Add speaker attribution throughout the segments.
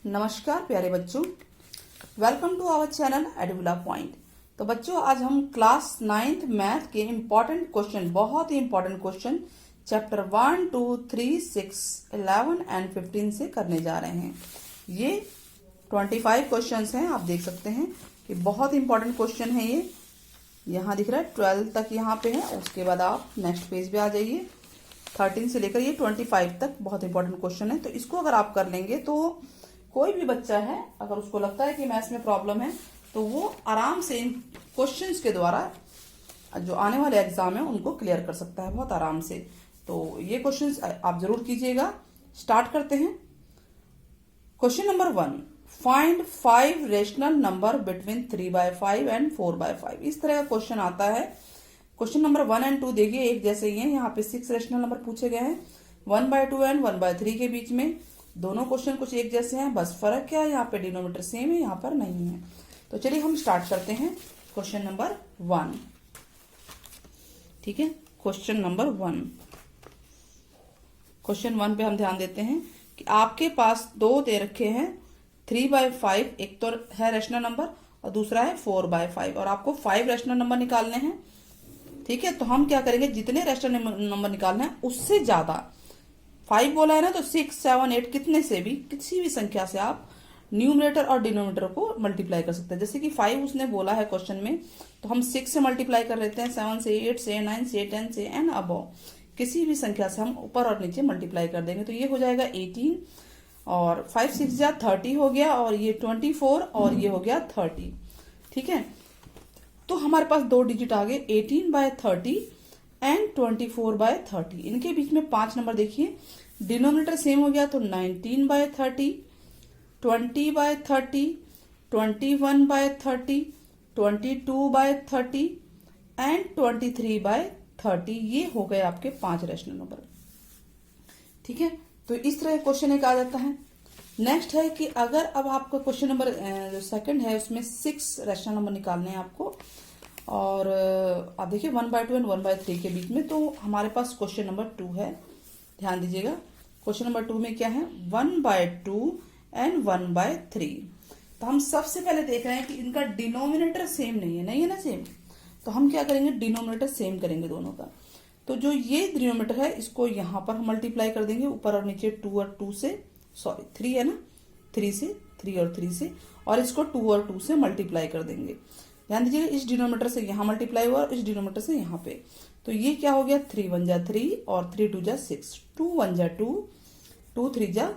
Speaker 1: नमस्कार प्यारे बच्चों, welcome to our channel Edvilla point. तो बच्चों, आज हम क्लास 9th मैथ के इम्पोर्टेंट क्वेश्चन, बहुत ही इम्पोर्टेंट क्वेश्चन चैप्टर 1, 2, 3, 6, 11 एंड 15 से करने जा रहे हैं। ये 25 क्वेश्चंस हैं। आप देख सकते हैं कि बहुत इम्पोर्टेंट क्वेश्चन है। ये यहाँ दिख रहा है 12 तक यहाँ पे है। उसके बाद आप नेक्स्ट पेज पे आ जाइए। 13 से लेकर ये 25 तक बहुत इंपॉर्टेंट क्वेश्चन है। तो इसको अगर आप कर लेंगे तो कोई भी बच्चा है, अगर उसको लगता है कि मैथ्स में प्रॉब्लम है, तो वो आराम से इन क्वेश्चंस के द्वारा जो आने वाले एग्जाम है उनको क्लियर कर सकता है बहुत आराम से। तो ये क्वेश्चंस आप जरूर कीजिएगा। स्टार्ट करते हैं। Question number 1, find 5 rational number between 3/5 and 4/5। इस तरह का क्वेश्चन आता है। क्वेश्चन नंबर 1 एंड 2 देखिए एक जैसे ही है। यहाँ पे 6 रेशनल नंबर पूछे गए हैं 1/2 एंड 1/3 के बीच में। दोनों क्वेश्चन कुछ एक जैसे हैं, बस फर्क क्या है, यहाँ पे डिनोमिनेटर सेम है, यहाँ पर नहीं है। तो चलिए हम स्टार्ट करते हैं क्वेश्चन नंबर 1। ठीक है, क्वेश्चन नंबर 1। क्वेश्चन 1 पे हम ध्यान देते हैं कि आपके पास दो दे रखे हैं 3/5, एक तो है रेशनल नंबर और दूसरा है 4/5, और आपको 5 रेशनल नंबर निकालने हैं। ठीक है, तो हम क्या करेंगे, जितने रेशनल नंबर निकालने हैं उससे ज्यादा 5 बोला है ना, तो 6, 7, 8 कितने से भी, किसी भी संख्या से आप न्यूमरेटर और डिनोमिनेटर को मल्टीप्लाई कर सकते हैं। जैसे कि 5 उसने बोला है क्वेश्चन में, तो हम 6 से मल्टीप्लाई कर लेते हैं, 7 से, 8 से, 9 से, 10 से एंड अबव। किसी भी संख्या से हम ऊपर और नीचे मल्टीप्लाई कर देंगे। तो ये हो जाएगा 18 और 5 6 जा 30 हो गया, और ये 24 और ये हो गया 30। ठीक है, तो हमारे पास दो डिजिट आ गए 18/30 एंड 24/30। इनके बीच में 5 नंबर देखिए, डिनोमिनेटर सेम हो गया तो 19/30, 20/30, 21/30, 22/30 एंड 23/30। ये हो गए आपके 5 रेशनल नंबर। ठीक है, तो इस तरह क्वेश्चन एक आ जाता है। नेक्स्ट है कि अगर अब आपका क्वेश्चन नंबर जो सेकंड है उसमें 6 रेशनल नंबर निकालने हैं आपको, और आप देखिए 1/2 एंड 1/3 के बीच में। तो हमारे पास क्वेश्चन नंबर 2 है। ध्यान दीजिएगा, क्वेश्चन नंबर 2 में क्या है, 1/2 एंड 1/3। तो हम सबसे पहले देख रहे हैं कि इनका डिनोमिनेटर सेम नहीं है। नहीं है ना सेम, तो हम क्या करेंगे, डिनोमिनेटर सेम करेंगे दोनों का। तो जो ये डिनोमिनेटर है इसको यहाँ पर हम मल्टीप्लाई कर देंगे, ऊपर और नीचे 2 और 2 से, सॉरी 3 है ना, 3 से, 3 और 3 से, और इसको 2 और 2 से मल्टीप्लाई कर देंगे। ध्यान दीजिए, इस डिनोमिनेटर से यहाँ मल्टीप्लाई हुआ और इस डिनोमिनेटर से यहाँ पे। तो ये क्या हो गया, 3 1 जा 3 और 3 2 जा 6, 2 1 जा 2, 2 3 जा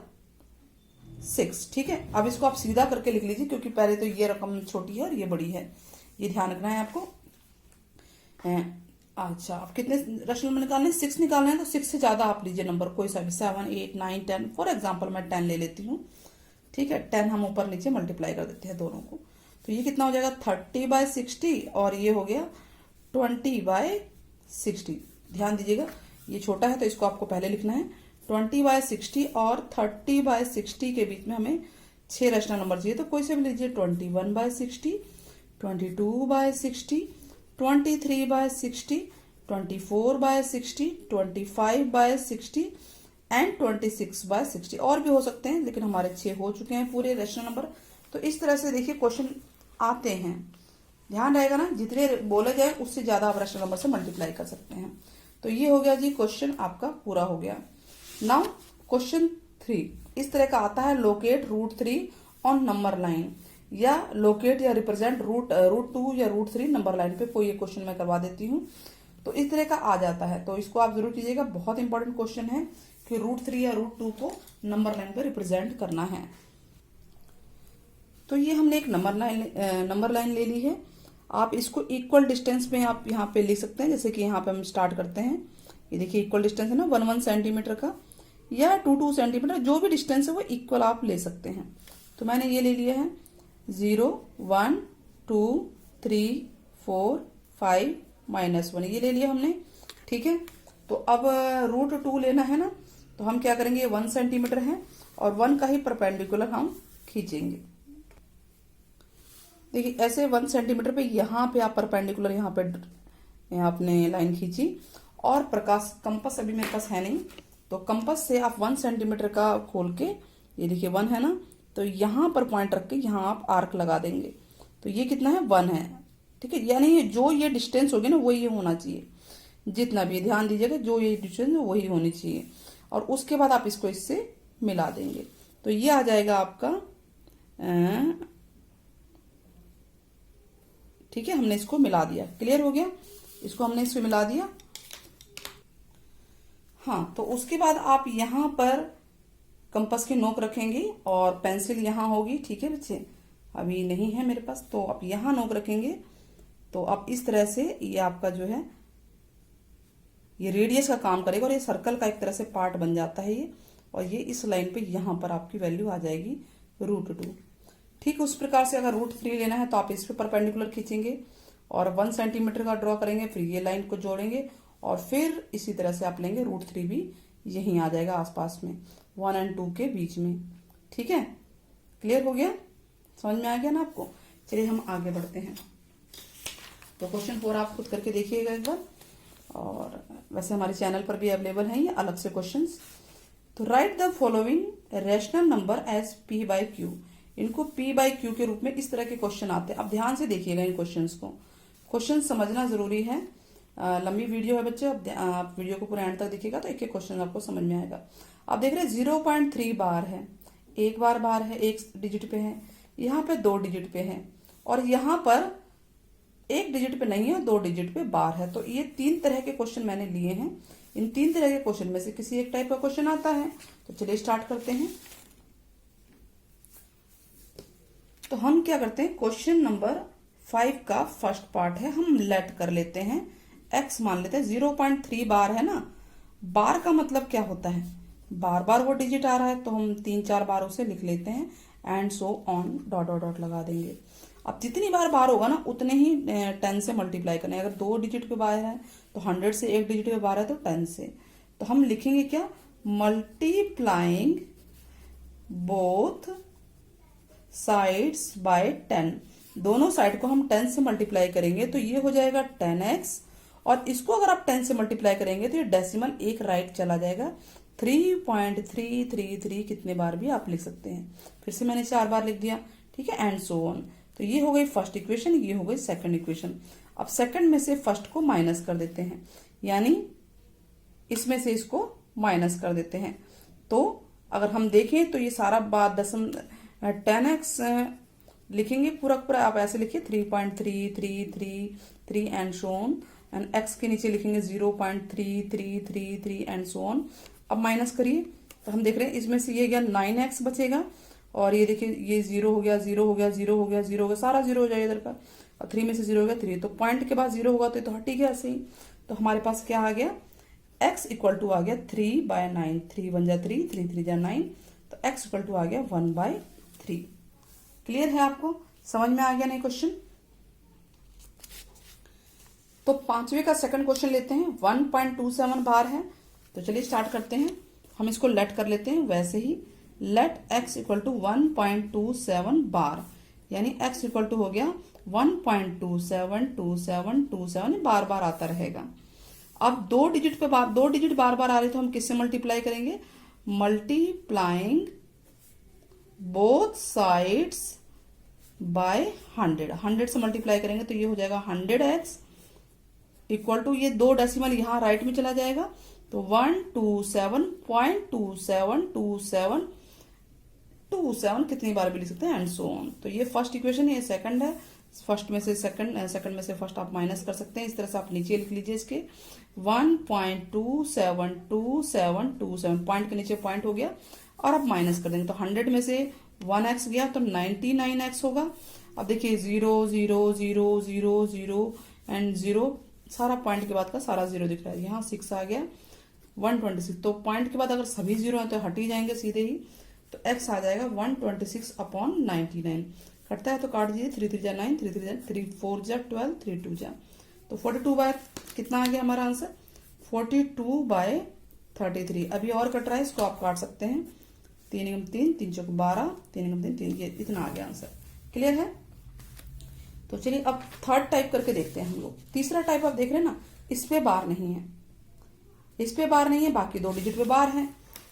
Speaker 1: 6। ठीक है, अब इसको आप सीधा करके लिख लीजिए, क्योंकि पहले तो ये रकम छोटी है और ये बड़ी है, ये ध्यान रखना है आपको। अच्छा, आप कितने रेशनल नंबर निकालने हैं, 6 निकालना है, तो 6 से ज्यादा आप लीजिए नंबर, कोई सा भी, 7 8 9 10। फॉर एग्जाम्पल मैं 10 ले लेती हूँ। ठीक है, 10 हम ऊपर नीचे मल्टीप्लाई कर देते हैं दोनों को। तो ये कितना हो जाएगा, 30/60, और ये हो गया 20/60। ध्यान दीजिएगा, ये छोटा है तो इसको आपको पहले लिखना है। 20/60 और 30/60 के बीच में हमें 6 रेशनल नंबर चाहिए, तो कोई से भी लीजिए, 21/60, 22/60, 23/60, 24/60, 25/60 एंड 26/60। और भी हो सकते हैं, लेकिन हमारे 6 हो चुके हैं पूरे रेशनल नंबर। तो इस तरह से देखिए क्वेश्चन आते हैं। ध्यान रहेगा ना, जितने बोले जाए उससे ज्यादा आप रेशनल नंबर से मल्टीप्लाई कर सकते हैं। तो ये हो गया जी, क्वेश्चन आपका पूरा हो गया। नाउ क्वेश्चन 3 इस तरह का आता है, लोकेट √3 ऑन नंबर लाइन, या लोकेट या रिप्रेजेंट √2 या √3 नंबर लाइन पे। कोई ये क्वेश्चन मैं करवा देती हूँ, तो इस तरह का आ जाता है। तो इसको आप जरूर कीजिएगा, बहुत इंपॉर्टेंट क्वेश्चन है कि √3 या √2 को नंबर लाइन पे रिप्रेजेंट करना है। तो ये हमने एक नंबर लाइन ले ली है। आप इसको इक्वल डिस्टेंस में आप यहाँ पे लिख सकते हैं। जैसे कि यहाँ पे हम स्टार्ट करते हैं, ये देखिए इक्वल डिस्टेंस है ना, 1 सेंटीमीटर का या 2 सेंटीमीटर, जो भी डिस्टेंस है वो इक्वल आप ले सकते हैं। तो मैंने ये ले लिया है 0 1 2 3 4 5 -1, ये ले लिया हमने। ठीक है, तो अब √2 लेना है ना, तो हम क्या करेंगे, 1 सेंटीमीटर है और 1 का ही परपेंडिकुलर हम खींचेंगे। देखिए ऐसे 1 सेंटीमीटर पे यहाँ पे आप परपेंडिकुलर यहाँ पे आपने लाइन खींची, और प्रकाश कंपास अभी मेरे पास है नहीं, तो कंपास से आप 1 सेंटीमीटर का खोल के, ये देखिए 1 है ना, तो यहाँ पर पॉइंट रख के यहाँ आप आर्क लगा देंगे। तो ये कितना है 1 है, ठीक है। यानी जो ये डिस्टेंस होगी ना वो ये होना चाहिए, जितना भी, ध्यान दीजिएगा, जो ये डिस्टेंस वही होनी चाहिए। और उसके बाद आप इसको इससे मिला देंगे तो ये आ जाएगा आपका, ठीक है। हमने इसको मिला दिया, क्लियर हो गया, इसको हमने इसमें मिला दिया। हाँ, तो उसके बाद आप यहाँ पर कंपास की नोक रखेंगे और पेंसिल यहाँ होगी, ठीक है बच्चे। अभी नहीं है मेरे पास, तो आप यहाँ नोक रखेंगे। तो आप इस तरह से ये आपका जो है ये रेडियस का काम करेगा और ये सर्कल का एक तरह से पार्ट बन जाता है ये। और ये इस लाइन पे यहाँ पर आपकी वैल्यू आ जाएगी √2। ठीक उस प्रकार से अगर √3 लेना है तो आप इस पे परपेंडिकुलर खींचेंगे और 1 सेंटीमीटर का ड्रॉ करेंगे, फिर ये लाइन को जोड़ेंगे और फिर इसी तरह से आप लेंगे √3 भी यहीं आ जाएगा आसपास में 1 और 2 के बीच में, ठीक है। क्लियर हो गया, समझ में आ गया ना आपको। चलिए हम आगे बढ़ते हैं। तो क्वेश्चन 4 आप खुद करके देखिएगा एक बार, और वैसे हमारे चैनल पर भी अवेलेबल है ये अलग से क्वेश्चंस। तो write the following rational number as p/q। इनको p/q के रूप में इस तरह के क्वेश्चन आते हैं। अब ध्यान से देखिएगा इन क्वेश्चंस को, क्वेश्चन समझना जरूरी है। लंबी वीडियो है बच्चे, आप वीडियो को पूरा एंड तक देखिएगा तो एक एक क्वेश्चन आपको समझ में आएगा। आप देख रहे हैं 0.3 बार है, एक बार है, एक डिजिट पे है, यहाँ पे 2 डिजिट पे है और यहाँ पर 1 डिजिट पे नहीं है, 2 डिजिट पे बार है। तो ये 3 तरह के क्वेश्चन मैंने लिए हैं। इन 3 तरह के क्वेश्चन में से किसी एक टाइप का क्वेश्चन आता है। तो चलिए स्टार्ट करते हैं। तो हम क्या करते हैं, क्वेश्चन नंबर 5 का फर्स्ट पार्ट है, हम लेट कर लेते हैं x मान लेते हैं। 0.3 बार है ना, बार का मतलब क्या होता है, बार बार वो डिजिट आ रहा है तो हम 3-4 बार उसे लिख लेते हैं and so on, dot dot dot लगा देंगे। अब जितनी बार होगा ना उतने ही 10 से मल्टीप्लाई करना है। अगर 2 डिजिट पे बार है तो 100 से, 1 डिजिट पे बार है तो 10 से। तो हम लिखेंगे क्या, मल्टीप्लाइंग बोथ साइड्स बाय 10। दोनों साइड को हम 10 से मल्टीप्लाई करेंगे तो ये हो जाएगा 10x। और इसको अगर आप 10 से मल्टीप्लाई करेंगे तो ये डेसिमल एक राइट चला जाएगा, 3.333 कितने बार भी आप लिख सकते हैं। फिर से मैंने 4 बार लिख दिया, ठीक है, एंड सो ऑन। तो ये हो गई फर्स्ट इक्वेशन, ये हो गई सेकंड इक्वेशन। अब सेकंड में से फर्स्ट को माइनस कर देते हैं, यानी इसमें से इसको माइनस कर देते हैं। तो अगर हम देखें तो ये सारा बात 10x लिखेंगे पूरा पूरा, आप ऐसे लिखिए 3.3333 and so on, and x के नीचे लिखेंगे 0.3333 एंड सो ऑन। अब माइनस करिए तो हम देख रहे हैं इसमें से ये गया 9x बचेगा और ये देखिए ये 0 हो गया, 0 हो गया, 0 हो गया, 0 हो गया, सारा 0 हो जाएगा इधर का। और 3 में से 0 हो गया 3, तो पॉइंट के बाद 0 होगा तो हट ही गया ऐसे ही। तो हमारे पास क्या आ गया, x इक्वल टू आ गया 3/9, 3 बन जा 3, 3 3 जा 9, तो x इक्वल टू आ गया 1/3। क्लियर है आपको, समझ में आ गया नहीं क्वेश्चन। तो 5वें का सेकंड क्वेश्चन लेते हैं। 1.27 बार है, तो चलिए स्टार्ट करते हैं। हम इसको लेट कर लेते हैं वैसे ही, लेट x इक्वल टू 1.27 बार, यानी x इक्वल टू हो गया 1.272727 बार बार आता रहेगा। अब 2 डिजिट पे बार, 2 डिजिट बार बार आ रही तो हम किससे मल्टीप्लाई करेंगे, मल्टीप्लाइंग बोथ साइड्स बाय 100, 100 से मल्टीप्लाई करेंगे तो ये हो जाएगा 100x इक्वल टू, ये 2 डेसिमल यहाँ राइट में चला जाएगा तो 127.2727 कितनी बार भी लिख सकते हैं एंड सो ऑन। तो ये फर्स्ट इक्वेशन है, ये सेकंड है। फर्स्ट में से सेकंड में से फर्स्ट आप माइनस कर सकते हैं, इस तरह से आप नीचे लिख लीजिए इसके 1.272727, पॉइंट के नीचे पॉइंट हो गया और आप माइनस कर देंगे तो 100 में से 1x गया तो 99x होगा। अब देखिए 0 0 0 0 0 एंड 0, सारा पॉइंट के बाद का सारा 0 दिख रहा है। यहाँ 6 आ गया 126, तो पॉइंट के बाद अगर सभी 0 है तो हट ही जाएंगे सीधे ही, तो x आ जाएगा 126/99। कटता है तो काट दीजिए, 3 3 जा 9, 3 3 जा 3 4 जा 12, 3 2 जा, तो 42 बाय कितना आ गया हमारा आंसर, 42/33। अभी और कट रहा है, इसको आप काट सकते हैं, 3 × 3 3 × 12, 3 × 3 3, ये इतना आ गया आंसर। क्लियर है। तो चलिए अब थर्ड टाइप करके देखते हैं हम लोग। तीसरा टाइप आप देख रहे हैं ना, इस पे बार नहीं है, इस पे बार नहीं है, बाकी 2 डिजिट पे बार है।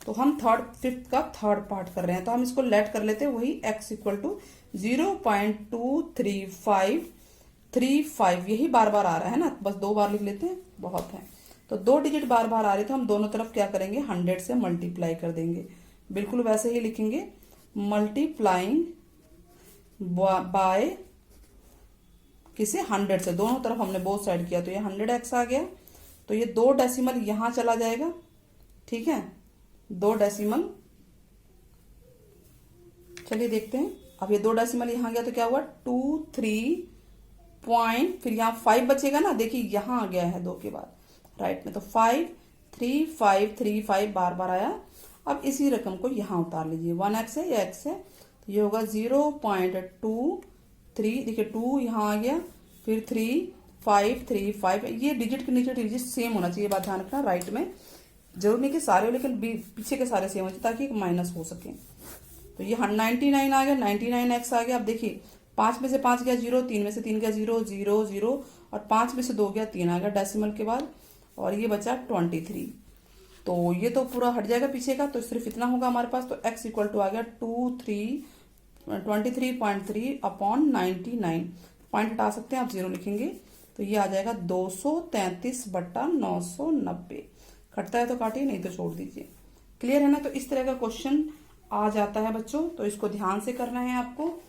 Speaker 1: तो हम फिफ्थ का थर्ड पार्ट कर रहे हैं, तो हम इसको लेट कर लेते हैं वही x इक्वल टू 0.23535, यही बार बार आ रहा है ना, बस 2 बार लिख लेते हैं, बहुत है। तो 2 डिजिट बार बार आ रहे तो हम दोनों तरफ क्या करेंगे, 100 से मल्टीप्लाई कर देंगे। बिल्कुल वैसे ही लिखेंगे, मल्टीप्लाइंग बाय किसे, 100 से, दोनों तरफ हमने बोथ साइड किया, तो ये 100x आ गया। तो ये 2 डेसिमल यहां चला जाएगा, ठीक है, 2 डेसिमल। चलिए देखते हैं, अब ये 2 डेसिमल यहां गया तो क्या हुआ, 2 3 पॉइंट, फिर यहाँ 5 बचेगा ना, देखिए यहां आ गया है 2 के बाद राइट में, तो 5 3 5 3 5 बार बार आया। अब इसी रकम को यहां उतार लीजिए, 1x है या x है, तो ये होगा 0.23, देखिए 2 यहाँ आ गया, फिर 3 5 3 5, ये डिजिट के नीचे डिजिट सेम होना चाहिए, बात ध्यान रखना राइट में, जरूर नहीं कि सारे हो, लेकिन पीछे के सारे सेम हो चाहिए ताकि माइनस हो सके। तो ये 99 आ गया, 99x आ गया। अब देखिए 5 में से 5 गया 0, 3 में से 3 गया 0 0 0, और 5 में से 2 गया 3 आ गया डेसिमल के बाद, और ये बचा 23। तो ये तो पूरा हट जाएगा पीछे का, तो सिर्फ इतना होगा हमारे पास। तो x इक्वल टू आ गया 23.3 अपॉन 99, पॉइंट हटा सकते हैं आप, 0 लिखेंगे, तो ये आ जाएगा 233/990। कटता है तो काटिए, नहीं तो छोड़ दीजिए। क्लियर है ना। तो इस तरह का क्वेश्चन आ जाता है बच्चों, तो इसको ध्यान से करना है आपको,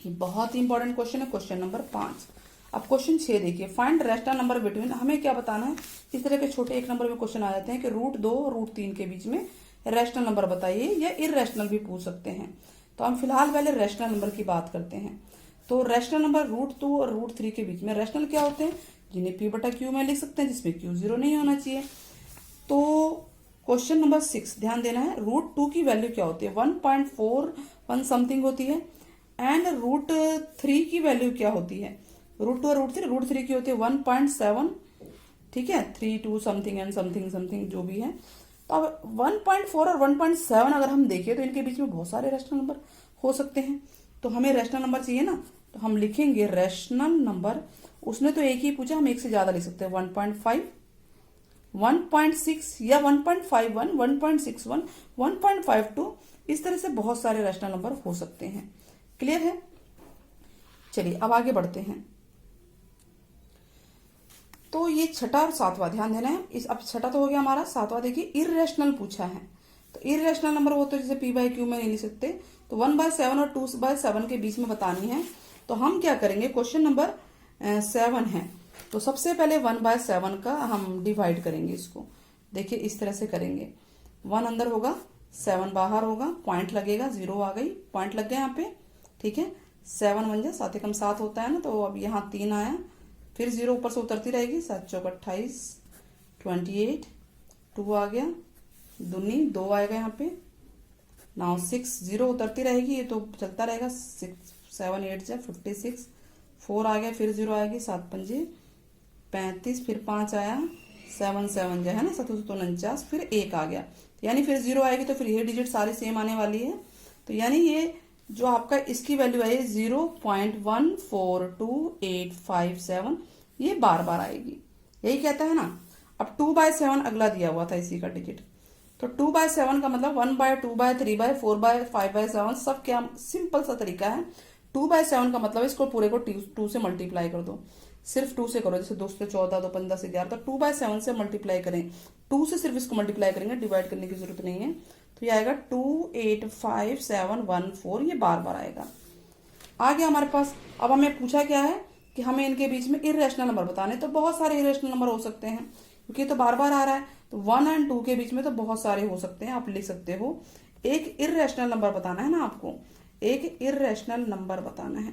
Speaker 1: ये बहुत ही इंपॉर्टेंट क्वेश्चन है, क्वेश्चन नंबर 5। अब क्वेश्चन 6 देखिए, फाइंड रैशनल नंबर बिटवीन, हमें क्या बताना है, इस तरह के छोटे 1 नंबर में क्वेश्चन आ जाते हैं कि √2 और √3 के बीच में रैशनल नंबर बताइए, या इररेशनल भी पूछ सकते हैं। तो हम फिलहाल पहले रैशनल नंबर की बात करते हैं। तो रैशनल नंबर √2 और √3 के बीच में रैशनल क्या होते हैं, जिन्हें p/q में लिख सकते हैं, जिसमें q 0 नहीं होना चाहिए। तो क्वेश्चन नंबर 6 ध्यान देना है, √2 की वैल्यू क्या होती है, 1.41 समथिंग होती है, एंड √3 की वैल्यू क्या होती है, √2 और √3 की होती है 1.7, ठीक है, 3 2 समथिंग एंड समथिंग समथिंग जो भी है। तो अब 1.4 और 1.7 अगर हम देखें तो इनके बीच में बहुत सारे रैशनल नंबर हो सकते हैं। तो हमें रैशनल नंबर चाहिए ना, तो हम लिखेंगे रैशनल नंबर, उसने तो एक ही पूछा, हम एक से ज्यादा लिख सकते हैं, 1.5 1.6 या 1.51 1.61 1.52, इस तरह से बहुत सारे रैशनल नंबर हो सकते हैं। क्लियर है। चलिए अब आगे बढ़ते हैं। तो ये छठा और सातवां ध्यान देना है, इस अब छठा तो हो गया हमारा, सातवां देखिए इररेशनल पूछा है। तो इररेशनल नंबर वो तो जैसे p/q में नहीं लिख सकते, तो 1/7 और 2/7 के बीच में बतानी है। तो हम क्या करेंगे, क्वेश्चन नंबर 7 है, तो सबसे पहले 1/7 का हम डिवाइड करेंगे इसको, देखिए इस तरह से करेंगे, 1 अंदर होगा 7 बाहर होगा, पॉइंट लगेगा, 0 आ गई, पॉइंट लग गया यहाँ पे, ठीक है, 7 1 7 एकम 7 होता है ना, तो अब यहाँ 3 आया, फिर 0 ऊपर से उतरती रहेगी, 7 चौक 28 28, 2 आ गया, दूनी 2 आएगा यहाँ पे, नाउ 6 0 उतरती रहेगी, ये तो चलता रहेगा, 6 7 8 जा 56, 4 आ गया, फिर 0 आएगी, 7 पंजे 35, फिर 5 आया, 7 7 जो है ना 749, फिर 1 आ गया, यानी फिर 0 आएगी, तो फिर ये डिजिट सारी सेम आने वाली है। तो यानी ये जो आपका इसकी वैल्यू आई 0.142857, ये बार बार आएगी, यही कहता है ना। अब 2/7 अगला दिया हुआ था इसी का डिजिट, तो 2/7 का मतलब 1/2/3/4/5/7, सब क्या सिंपल सा तरीका है। 2/7 का मतलब इसको पूरे को 2 से मल्टीप्लाई कर दो, सिर्फ 2 से करो, जैसे 2 से 14 2 15 से 11, तो 2/7 से मल्टीप्लाई करें, 2 से सिर्फ इसको मल्टीप्लाई करेंगे, डिवाइड करने की जरूरत नहीं है। तो ये आएगा 285714, ये बार बार आएगा। आ गया हमारे पास। अब हमें पूछा क्या है कि हमें इनके बीच में इररेशनल नंबर बताने, तो बहुत सारे इररेशनल नंबर हो सकते हैं, क्योंकि तो बार बार आ रहा है, तो 1 और 2 के बीच में तो बहुत सारे हो सकते हैं, आप लिख सकते हो। एक इररेशनल नंबर बताना है ना आपको, एक इररेशनल नंबर बताना है,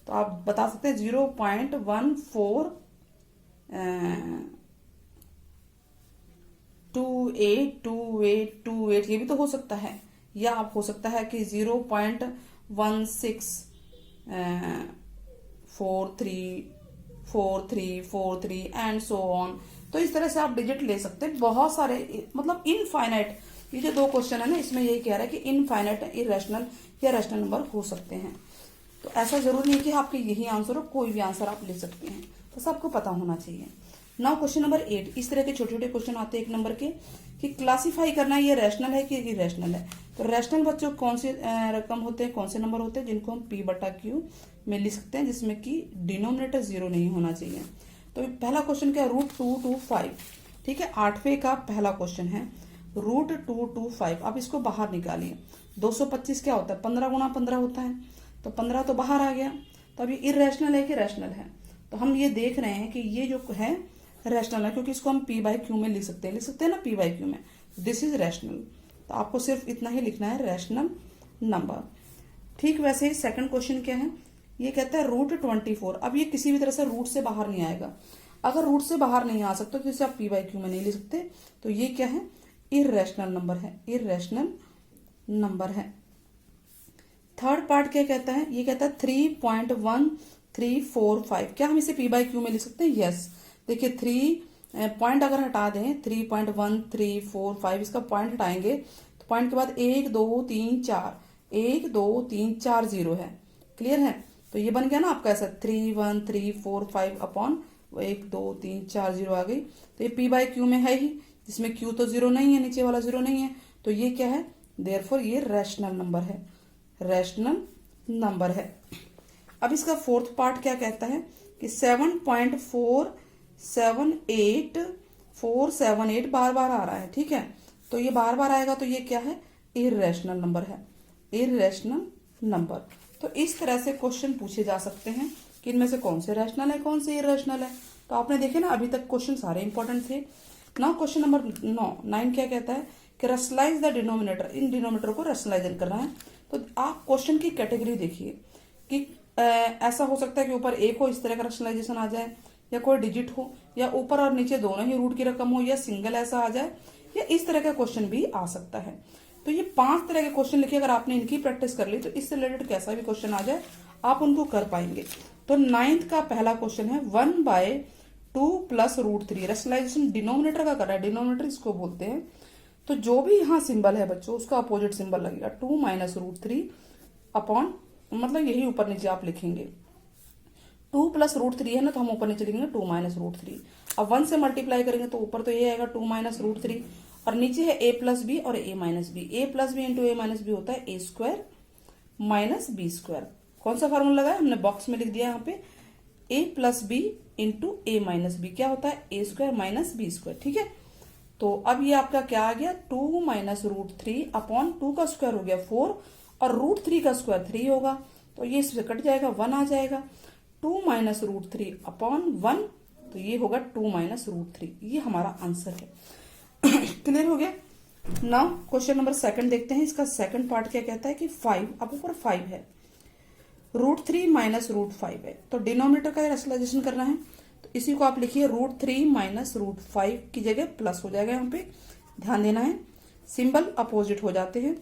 Speaker 1: तो आप बता सकते हैं 0.14282828, ये भी तो हो सकता है, या आप हो सकता है कि 0.16434343 एंड सो ऑन। तो इस तरह से आप डिजिट ले सकते हैं, बहुत सारे, मतलब इनफाइनाइट। ये जो 2 क्वेश्चन है ना, इसमें यही कह रहा है कि इनफाइनाइट इररेशनल या रैशनल नंबर हो सकते हैं। तो ऐसा जरूरी नहीं कि आपके यही आंसर हो, कोई भी आंसर आप ले सकते हैं, बस आपको पता होना चाहिए। नाउ क्वेश्चन नंबर 8, इस तरह के छोटे छोटे क्वेश्चन आते हैं 1 नंबर के, कि क्लासिफाई करना ये रैशनल है कि इरेशनल है। तो रैशनल बच्चों कौन से रकम होते हैं, कौन से नंबर होते हैं जिनको हम p/q में लिख सकते हैं, जिसमें कि डिनोमिनेटर 0 नहीं होना चाहिए। तो पहला क्वेश्चन क्या है, √225, ठीक है, 8वें का पहला क्वेश्चन है √225। अब इसको बाहर निकालिए। 225 क्या होता है, 15 × 15 होता है, तो 15 तो बाहर आ गया। तो अब ये इरेशनल है कि रैशनल है, तो हम ये देख रहे हैं कि ये जो है रैशनल है, क्योंकि इसको हम p/q में लिख सकते हैं ना, p/q में, दिस इज रैशनल। तो आपको सिर्फ इतना ही लिखना है, रैशनल नंबर। ठीक वैसे ही सेकंड क्वेश्चन क्या है, ये कहता है √24। अब ये किसी भी तरह से रूट से बाहर नहीं आएगा। अगर रूट से बाहर नहीं आ सकता तो इसे आप p/q में नहीं लिख सकते। तो ये क्या है, इरेशनल नंबर है, इरेशनल नंबर है। थर्ड पार्ट क्या कहता है, ये कहता है 3.1345। क्या हम इसे p/q में लिख सकते हैं, यस। देखिए 3 पॉइंट अगर हटा दें, 3.1345 इसका पॉइंट हटाएंगे तो पॉइंट के बाद 1 2 3 4 1 2 3 4 0 है। क्लियर है, तो ये बन गया ना आपका ऐसा 31345 अपॉन 1 2 3 4 0 आ गई। तो ये p/q में है ही, जिसमें q तो 0 नहीं है, नीचे वाला 0 नहीं है, तो ये क्या है, देयरफॉर ये रैशनल नंबर है, रैशनल नंबर है। अब इसका फोर्थ पार्ट क्या कहता है कि 7.478478 बार बार आ रहा है, ठीक है। तो ये बार बार आएगा तो ये क्या है, इरेशनल नंबर है, इरेशनल नंबर। तो इस तरह से क्वेश्चन पूछे जा सकते हैं कि इनमें से कौन से रैशनल है, कौन से इरेशनल है। तो आपने देखे ना, अभी तक क्वेश्चन सारे इंपॉर्टेंट थे ना। क्वेश्चन नंबर 9 क्या कहता है कि रैशनलाइज द डिनोमिनेटर, इन डिनोमिनेटर को रैशनलाइज करना है। तो आप क्वेश्चन की कैटेगरी देखिए कि ऐसा हो सकता है कि ऊपर एक हो, इस तरह का रैशनलाइजेशन आ जाए, या कोई डिजिट हो, या ऊपर और नीचे दोनों ही रूट की रकम हो, या सिंगल ऐसा आ जाए, या इस तरह का क्वेश्चन भी आ सकता है। तो ये 5 तरह के क्वेश्चन लिखिए, अगर आपने इनकी प्रैक्टिस कर ली तो इससे रिलेटेड कैसा भी क्वेश्चन आ जाए आप उनको कर पाएंगे। तो 9th का पहला क्वेश्चन है 1/2 + √3। रैशनलाइजेशन डिनोमिनेटर का कर रहा है, डिनोमिनेटर इसको बोलते हैं। तो जो भी यहाँ सिंबल है बच्चों, उसका अपोजिट सिंबल लगेगा, 2 - √3 अपॉन, मतलब यही ऊपर नीचे आप लिखेंगे। 2 + √3 है ना, तो हम ऊपर नीचे लिखेंगे 2 - √3। अब 1 से मल्टीप्लाई करेंगे तो ऊपर तो ये आएगा 2 - √3, और नीचे है a + b और a - b। a + b into a - b होता है a² - b²। कौन सा फार्मूला लगा है, हमने बॉक्स में लिख दिया यहाँ पे, a + b into a - b क्या होता है, a² - b², ठीक है। तो अब ये आपका क्या आ गया, 2 - √3 अपॉन 2 का स्क्वायर हो गया 4, और √3 का स्क्वायर 3 होगा, तो ये इससे कट जाएगा, 1 आ जाएगा। 2 - √3 अपॉन 1, तो ये होगा 2 - √3। ये हमारा आंसर है। क्लियर हो गया। नाउ क्वेश्चन नंबर 2 देखते हैं। इसका सेकंड पार्ट क्या कहता है कि 5, अब ऊपर 5 है, √3 - √5 है, तो डिनोमिनेटर का रैशनलाइजेशन करना है। तो इसी को आप लिखिए, √3 - √5 की जगह प्लस हो जाएगा, यहाँ पे ध्यान देना है, सिंबल अपोजिट हो जाते हैं।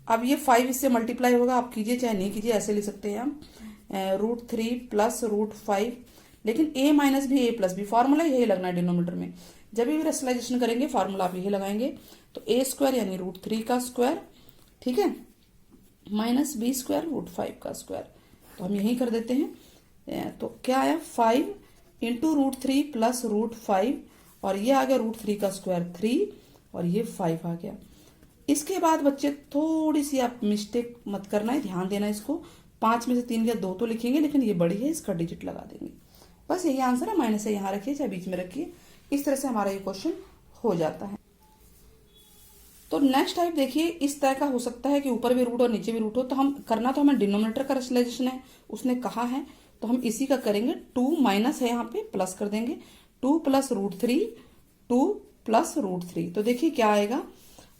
Speaker 1: अब ये 5 इससे मल्टीप्लाई होगा, आप कीजिए चाहे नहीं कीजिए, ऐसे लिख सकते हैं हम, √3 + √5, लेकिन a - b a + b formula यही लगना है डिनोमिनेटर में। जब भी रैशनलाइजेशन करेंगे फार्मूला आप यही लगाएंगे। तो a² यानी √3 का स्क्वायर, ठीक है, माइनस b² √5 का स्क्वायर, तो हम यही कर देते हैं। तो क्या आया, 5 इंटू √3 + √5, और ये आ गया √3 का स्क्वायर 3, और ये 5 आ गया। इसके बाद बच्चे थोड़ी सी आप मिस्टेक मत करना है, ध्यान देना इसको, 5 में से 3 या 2 तो लिखेंगे, लेकिन ये बड़ी है, इसका डिजिट लगा देंगे, बस यही आंसर है। माइनस है यहाँ रखिए, चाहे बीच में रखिए, इस तरह से हमारा ये क्वेश्चन हो जाता है। तो नेक्स्ट टाइप देखिए, इस तरह का हो सकता है कि ऊपर भी रूट और नीचे भी रूट हो, तो हम करना तो हमें डिनोमिनेटर का रैशनलाइजेशन है, उसने कहा है, तो हम इसी का करेंगे। 2 माइनस है यहाँ पे, प्लस कर देंगे, 2 + √3, 2 + √3। तो देखिए क्या आएगा,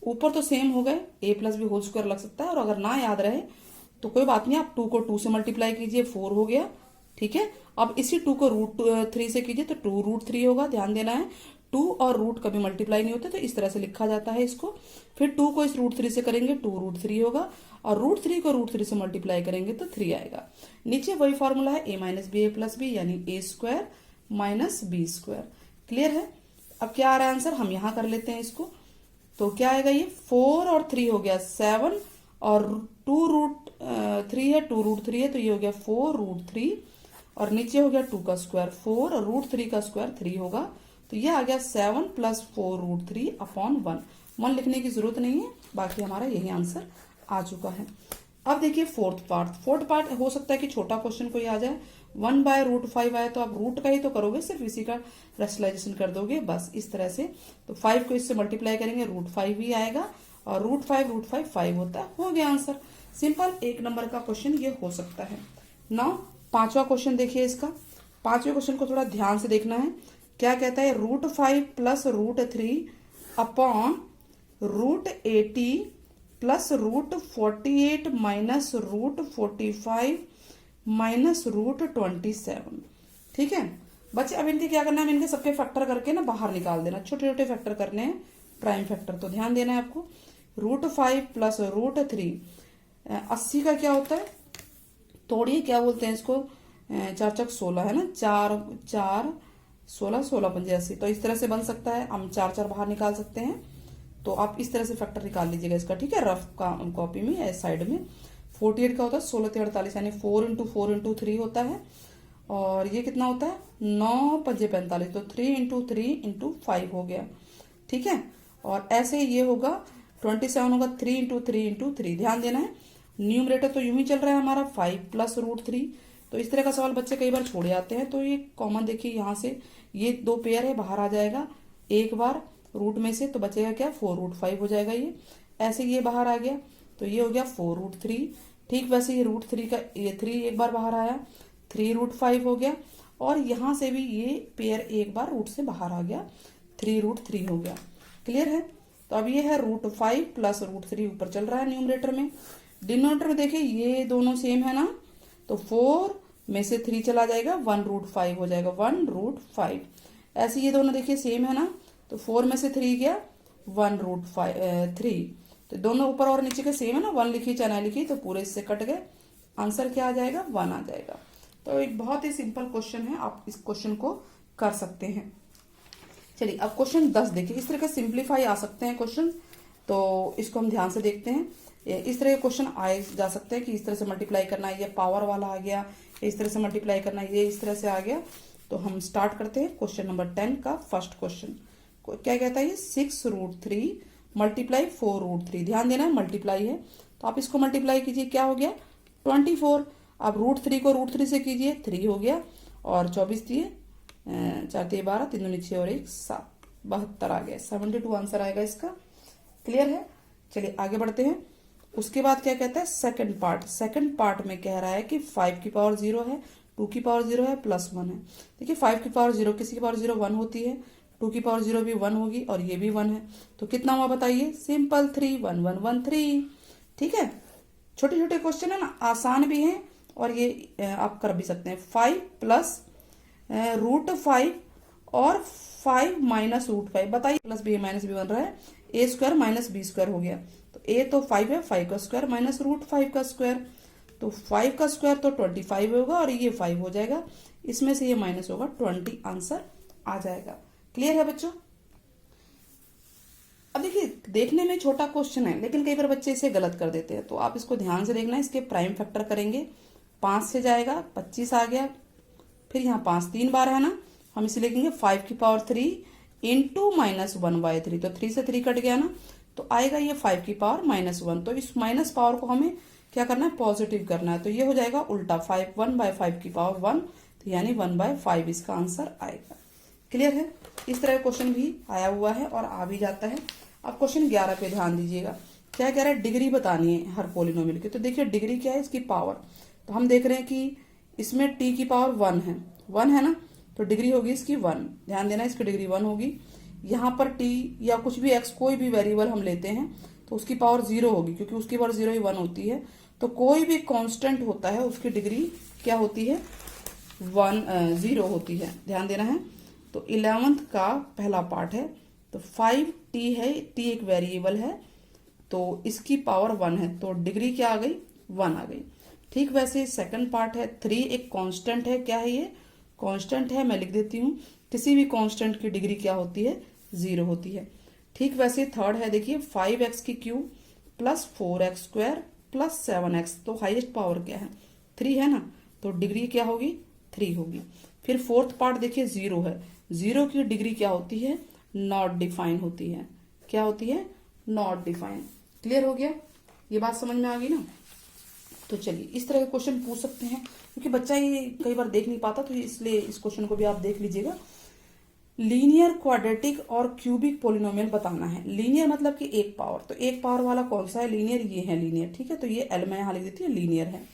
Speaker 1: ऊपर तो सेम हो गए, a + b होल स्क्वायर लग सकता है, और अगर ना याद रहे तो कोई बात नहीं, आप 2 को 2 से मल्टीप्लाई कीजिए, 4 हो गया, ठीक है। अब इसी 2 को √3 से कीजिए तो 2 √3 होगा, ध्यान देना है, 2 और रूट कभी मल्टीप्लाई नहीं होते, तो इस तरह से लिखा जाता है इसको। फिर 2 को इस √3 से करेंगे, 2 √3 होगा, और √3 को √3 से मल्टीप्लाई करेंगे तो 3 आएगा। नीचे वही फॉर्मूला है, a - b a + b यानी a² - b²। क्लियर है। अब क्या आ रहा है आंसर, हम यहाँ कर लेते हैं इसको। तो क्या आएगा, ये 4 और 3 हो गया 7, और 2 √3 है, 2 √3 है, तो ये हो गया 4 √3, और नीचे हो गया 2 का स्क्वायर 4, और √3 का स्क्वायर 3 होगा, तो ये आ गया 7 + 4√3/1। 1 लिखने की जरूरत नहीं है, बाकी हमारा यही आंसर आ चुका है। अब देखिए फोर्थ पार्ट हो सकता है कि छोटा क्वेश्चन कोई आ जाए। 1/√5 आया तो आप रूट का ही तो करोगे, सिर्फ इसी का रेशनलाइजेशन कर दोगे बस इस तरह से। तो 5 को इससे मल्टीप्लाई करेंगे, √5 ही आएगा, और √5 5 होता है, हो गया आंसर। सिंपल 1 नंबर का क्वेश्चन ये हो सकता है। नाउ 5वां क्वेश्चन देखिए इसका। 5वें क्वेश्चन को थोड़ा ध्यान से देखना है। क्या कहता है, √5 + √3/√80 + √48 - √45 - √27। ठीक है बच्चे, अब इनके क्या करना है, इनके सबके फैक्टर करके ना बाहर निकाल देना। छोटे छोटे फैक्टर करने हैं, प्राइम फैक्टर, तो ध्यान देना है आपको। √5 + √3, 80 का क्या होता है, तोड़िए, क्या बोलते हैं इसको, 4 × 16 है ना, 4 4 16 16 × 85। तो इस तरह से बन सकता है, हम 4 4 बाहर निकाल सकते हैं। तो आप इस तरह से फैक्टर निकाल लीजिएगा इसका, ठीक है, रफ का कॉपी में साइड में। 48 का होता है 16 × 48, यानी 4 × 4 × 3 होता है। और ये कितना होता है, 9 × 5 = 45, तो 3 × 3 × 5 हो गया। ठीक है, और ऐसे ये होगा 27 होगा 3 × 3 × 3। ध्यान देना है, न्यूमरेटर तो यूं ही चल रहा है हमारा 5 + √3। तो इस तरह का सवाल बच्चे कई बार छोड़ जाते हैं, तो ये कॉमन देखिए, यहाँ से ये 2 पेयर है, बाहर आ जाएगा एक बार रूट में से, तो बचेगा क्या, 4√5 हो जाएगा। ये ऐसे ये बाहर आ गया, तो ये हो गया 4√3। ठीक वैसे ये √3 का ये 3 एक बार बाहर आया, 3√5 हो गया। और यहाँ से भी ये पेयर एक बार रूट से बाहर आ गया, 3√3 हो गया। क्लियर है। तो अब ये है √5 + √3 ऊपर चल रहा है न्यूमरेटर में। डिनोमिनेटर में देखिए ये दोनों सेम है ना, तो 4 में से 3 चला जाएगा, 1√5 हो जाएगा, 1√5। ऐसे ये दोनों देखिए सेम है ना, तो 4 में से 3 गया, 1√3। तो दोनों ऊपर और नीचे के सेम है ना, 1 लिखी चाहे ना लिखी, तो पूरे इससे कट गए। आंसर क्या आ जाएगा, 1 आ जाएगा। तो एक बहुत ही सिंपल क्वेश्चन है, आप इस क्वेश्चन को कर सकते हैं। चलिए अब क्वेश्चन 10 देखिए। इस तरह के सिंप्लीफाई आ सकते हैं क्वेश्चन, तो इसको हम ध्यान से देखते हैं। इस तरह के क्वेश्चन आए जा सकते हैं कि इस तरह से मल्टीप्लाई करना है, ये पावर वाला आ गया, इस तरह से मल्टीप्लाई करना है, ये इस तरह से आ गया। तो हम स्टार्ट करते हैं क्वेश्चन नंबर 10 का फर्स्ट क्वेश्चन। क्या कहता है ये, 6√3 × 4√3। ध्यान देना है मल्टीप्लाई है, तो आप इसको मल्टीप्लाई कीजिए, क्या हो गया, 24। अब √3 को √3 से कीजिए, 3 हो गया, और 24 दिए, 4 × 12, 3 × 6 और 1 7, 72 आ गया। 72 आंसर आएगा इसका। क्लियर है। चलिए आगे बढ़ते हैं। उसके बाद क्या कहता है, सेकंड पार्ट में कह रहा है कि 5 की पावर 0 है, 2 की पावर 0 है, +1 है। देखिए 5 की पावर 0, किसी की पावर 0 1 होती है, 2 की पावर 0 भी 1 होगी, और ये भी 1 है, तो कितना हुआ बताइए, सिंपल 3 1 1 1 3। ठीक है, छोटे छोटे क्वेश्चन है ना, आसान भी हैं, और ये आप कर भी सकते हैं। 5 + √5 और 5 - √5, बताइए, +b - b बन रहा है, a² - b² हो गया। तो a तो 5 है, 5 का स्क्वायर - √5 का स्क्वायर, तो 5 का स्क्वायर तो 25 होगा, और ये 5 हो जाएगा, इसमें से ये माइनस होगा, 20 आंसर आ जाएगा। क्लियर है बच्चों। अब देखिए देखने में छोटा क्वेश्चन है, लेकिन कई बार बच्चे इसे गलत कर देते हैं, तो आप इसको ध्यान से देखना। इसके प्राइम फैक्टर करेंगे, 5 से जाएगा, 25 आ गया, फिर यहाँ 5 3 बार है ना, हम इसे लिखेंगे 5 की पावर 3 × -1/3, तो 3 से 3 कट गया ना, तो आएगा ये 5 की पावर -1। तो इस माइनस पावर को हमें क्या करना है, पॉजिटिव करना है, तो ये हो जाएगा उल्टा, 5 1/5 की पावर 1, तो यानी 1/5 इसका आंसर आएगा। क्लियर है। इस तरह क्वेश्चन भी आया हुआ है और आ भी जाता है। अब क्वेश्चन 11 पे ध्यान दीजिएगा। क्या कह रहा है, डिग्री बतानी है हर पोलिनोमियल की। तो देखिए डिग्री क्या है, इसकी पावर। तो हम देख रहे हैं कि इसमें t की पावर 1 है ना, तो डिग्री होगी इसकी 1। ध्यान देना, इसकी डिग्री 1 होगी। यहाँ पर t या कुछ भी x, कोई भी वेरिएबल हम लेते हैं, तो उसकी पावर 0 होगी, क्योंकि उसकी पावर 0 ही 1 होती है। तो कोई भी कांस्टेंट होता है, उसकी डिग्री क्या होती है, 0 होती है। ध्यान देना है। तो 11th का पहला पार्ट है, तो 5t है, t एक वेरिएबल है, तो इसकी पावर 1 है, तो डिग्री क्या आ गई, 1 आ गई। ठीक वैसे सेकंड पार्ट है, 3 एक कांस्टेंट है। क्या है ये, कांस्टेंट है, मैं लिख देती हूँ। किसी भी कांस्टेंट की डिग्री क्या होती है, 0 होती है। ठीक वैसे थर्ड है, देखिए 5x³ + 4x² + 7x, तो हाईएस्ट पावर क्या है, 3 है ना, तो डिग्री क्या होगी, 3 होगी। फिर फोर्थ पार्ट देखिए 0 है, 0 की डिग्री क्या होती है, नॉट डिफाइन होती है। क्या होती है, नॉट डिफाइन। क्लियर हो गया, ये बात समझ में आ गई ना। तो चलिए इस तरह के क्वेश्चन पूछ सकते हैं, क्योंकि बच्चा ये कई बार देख नहीं पाता, तो इसलिए इस क्वेश्चन को भी आप देख लीजिएगा। लीनियर, क्वाड्रेटिक और क्यूबिक पोलिनोमियल बताना है। लीनियर मतलब कि एक पावर, तो एक पावर वाला कौन सा है लीनियर, ये है लीनियर, ठीक है। तो ये एल में यहाँ लिख देती है, लीनियर है।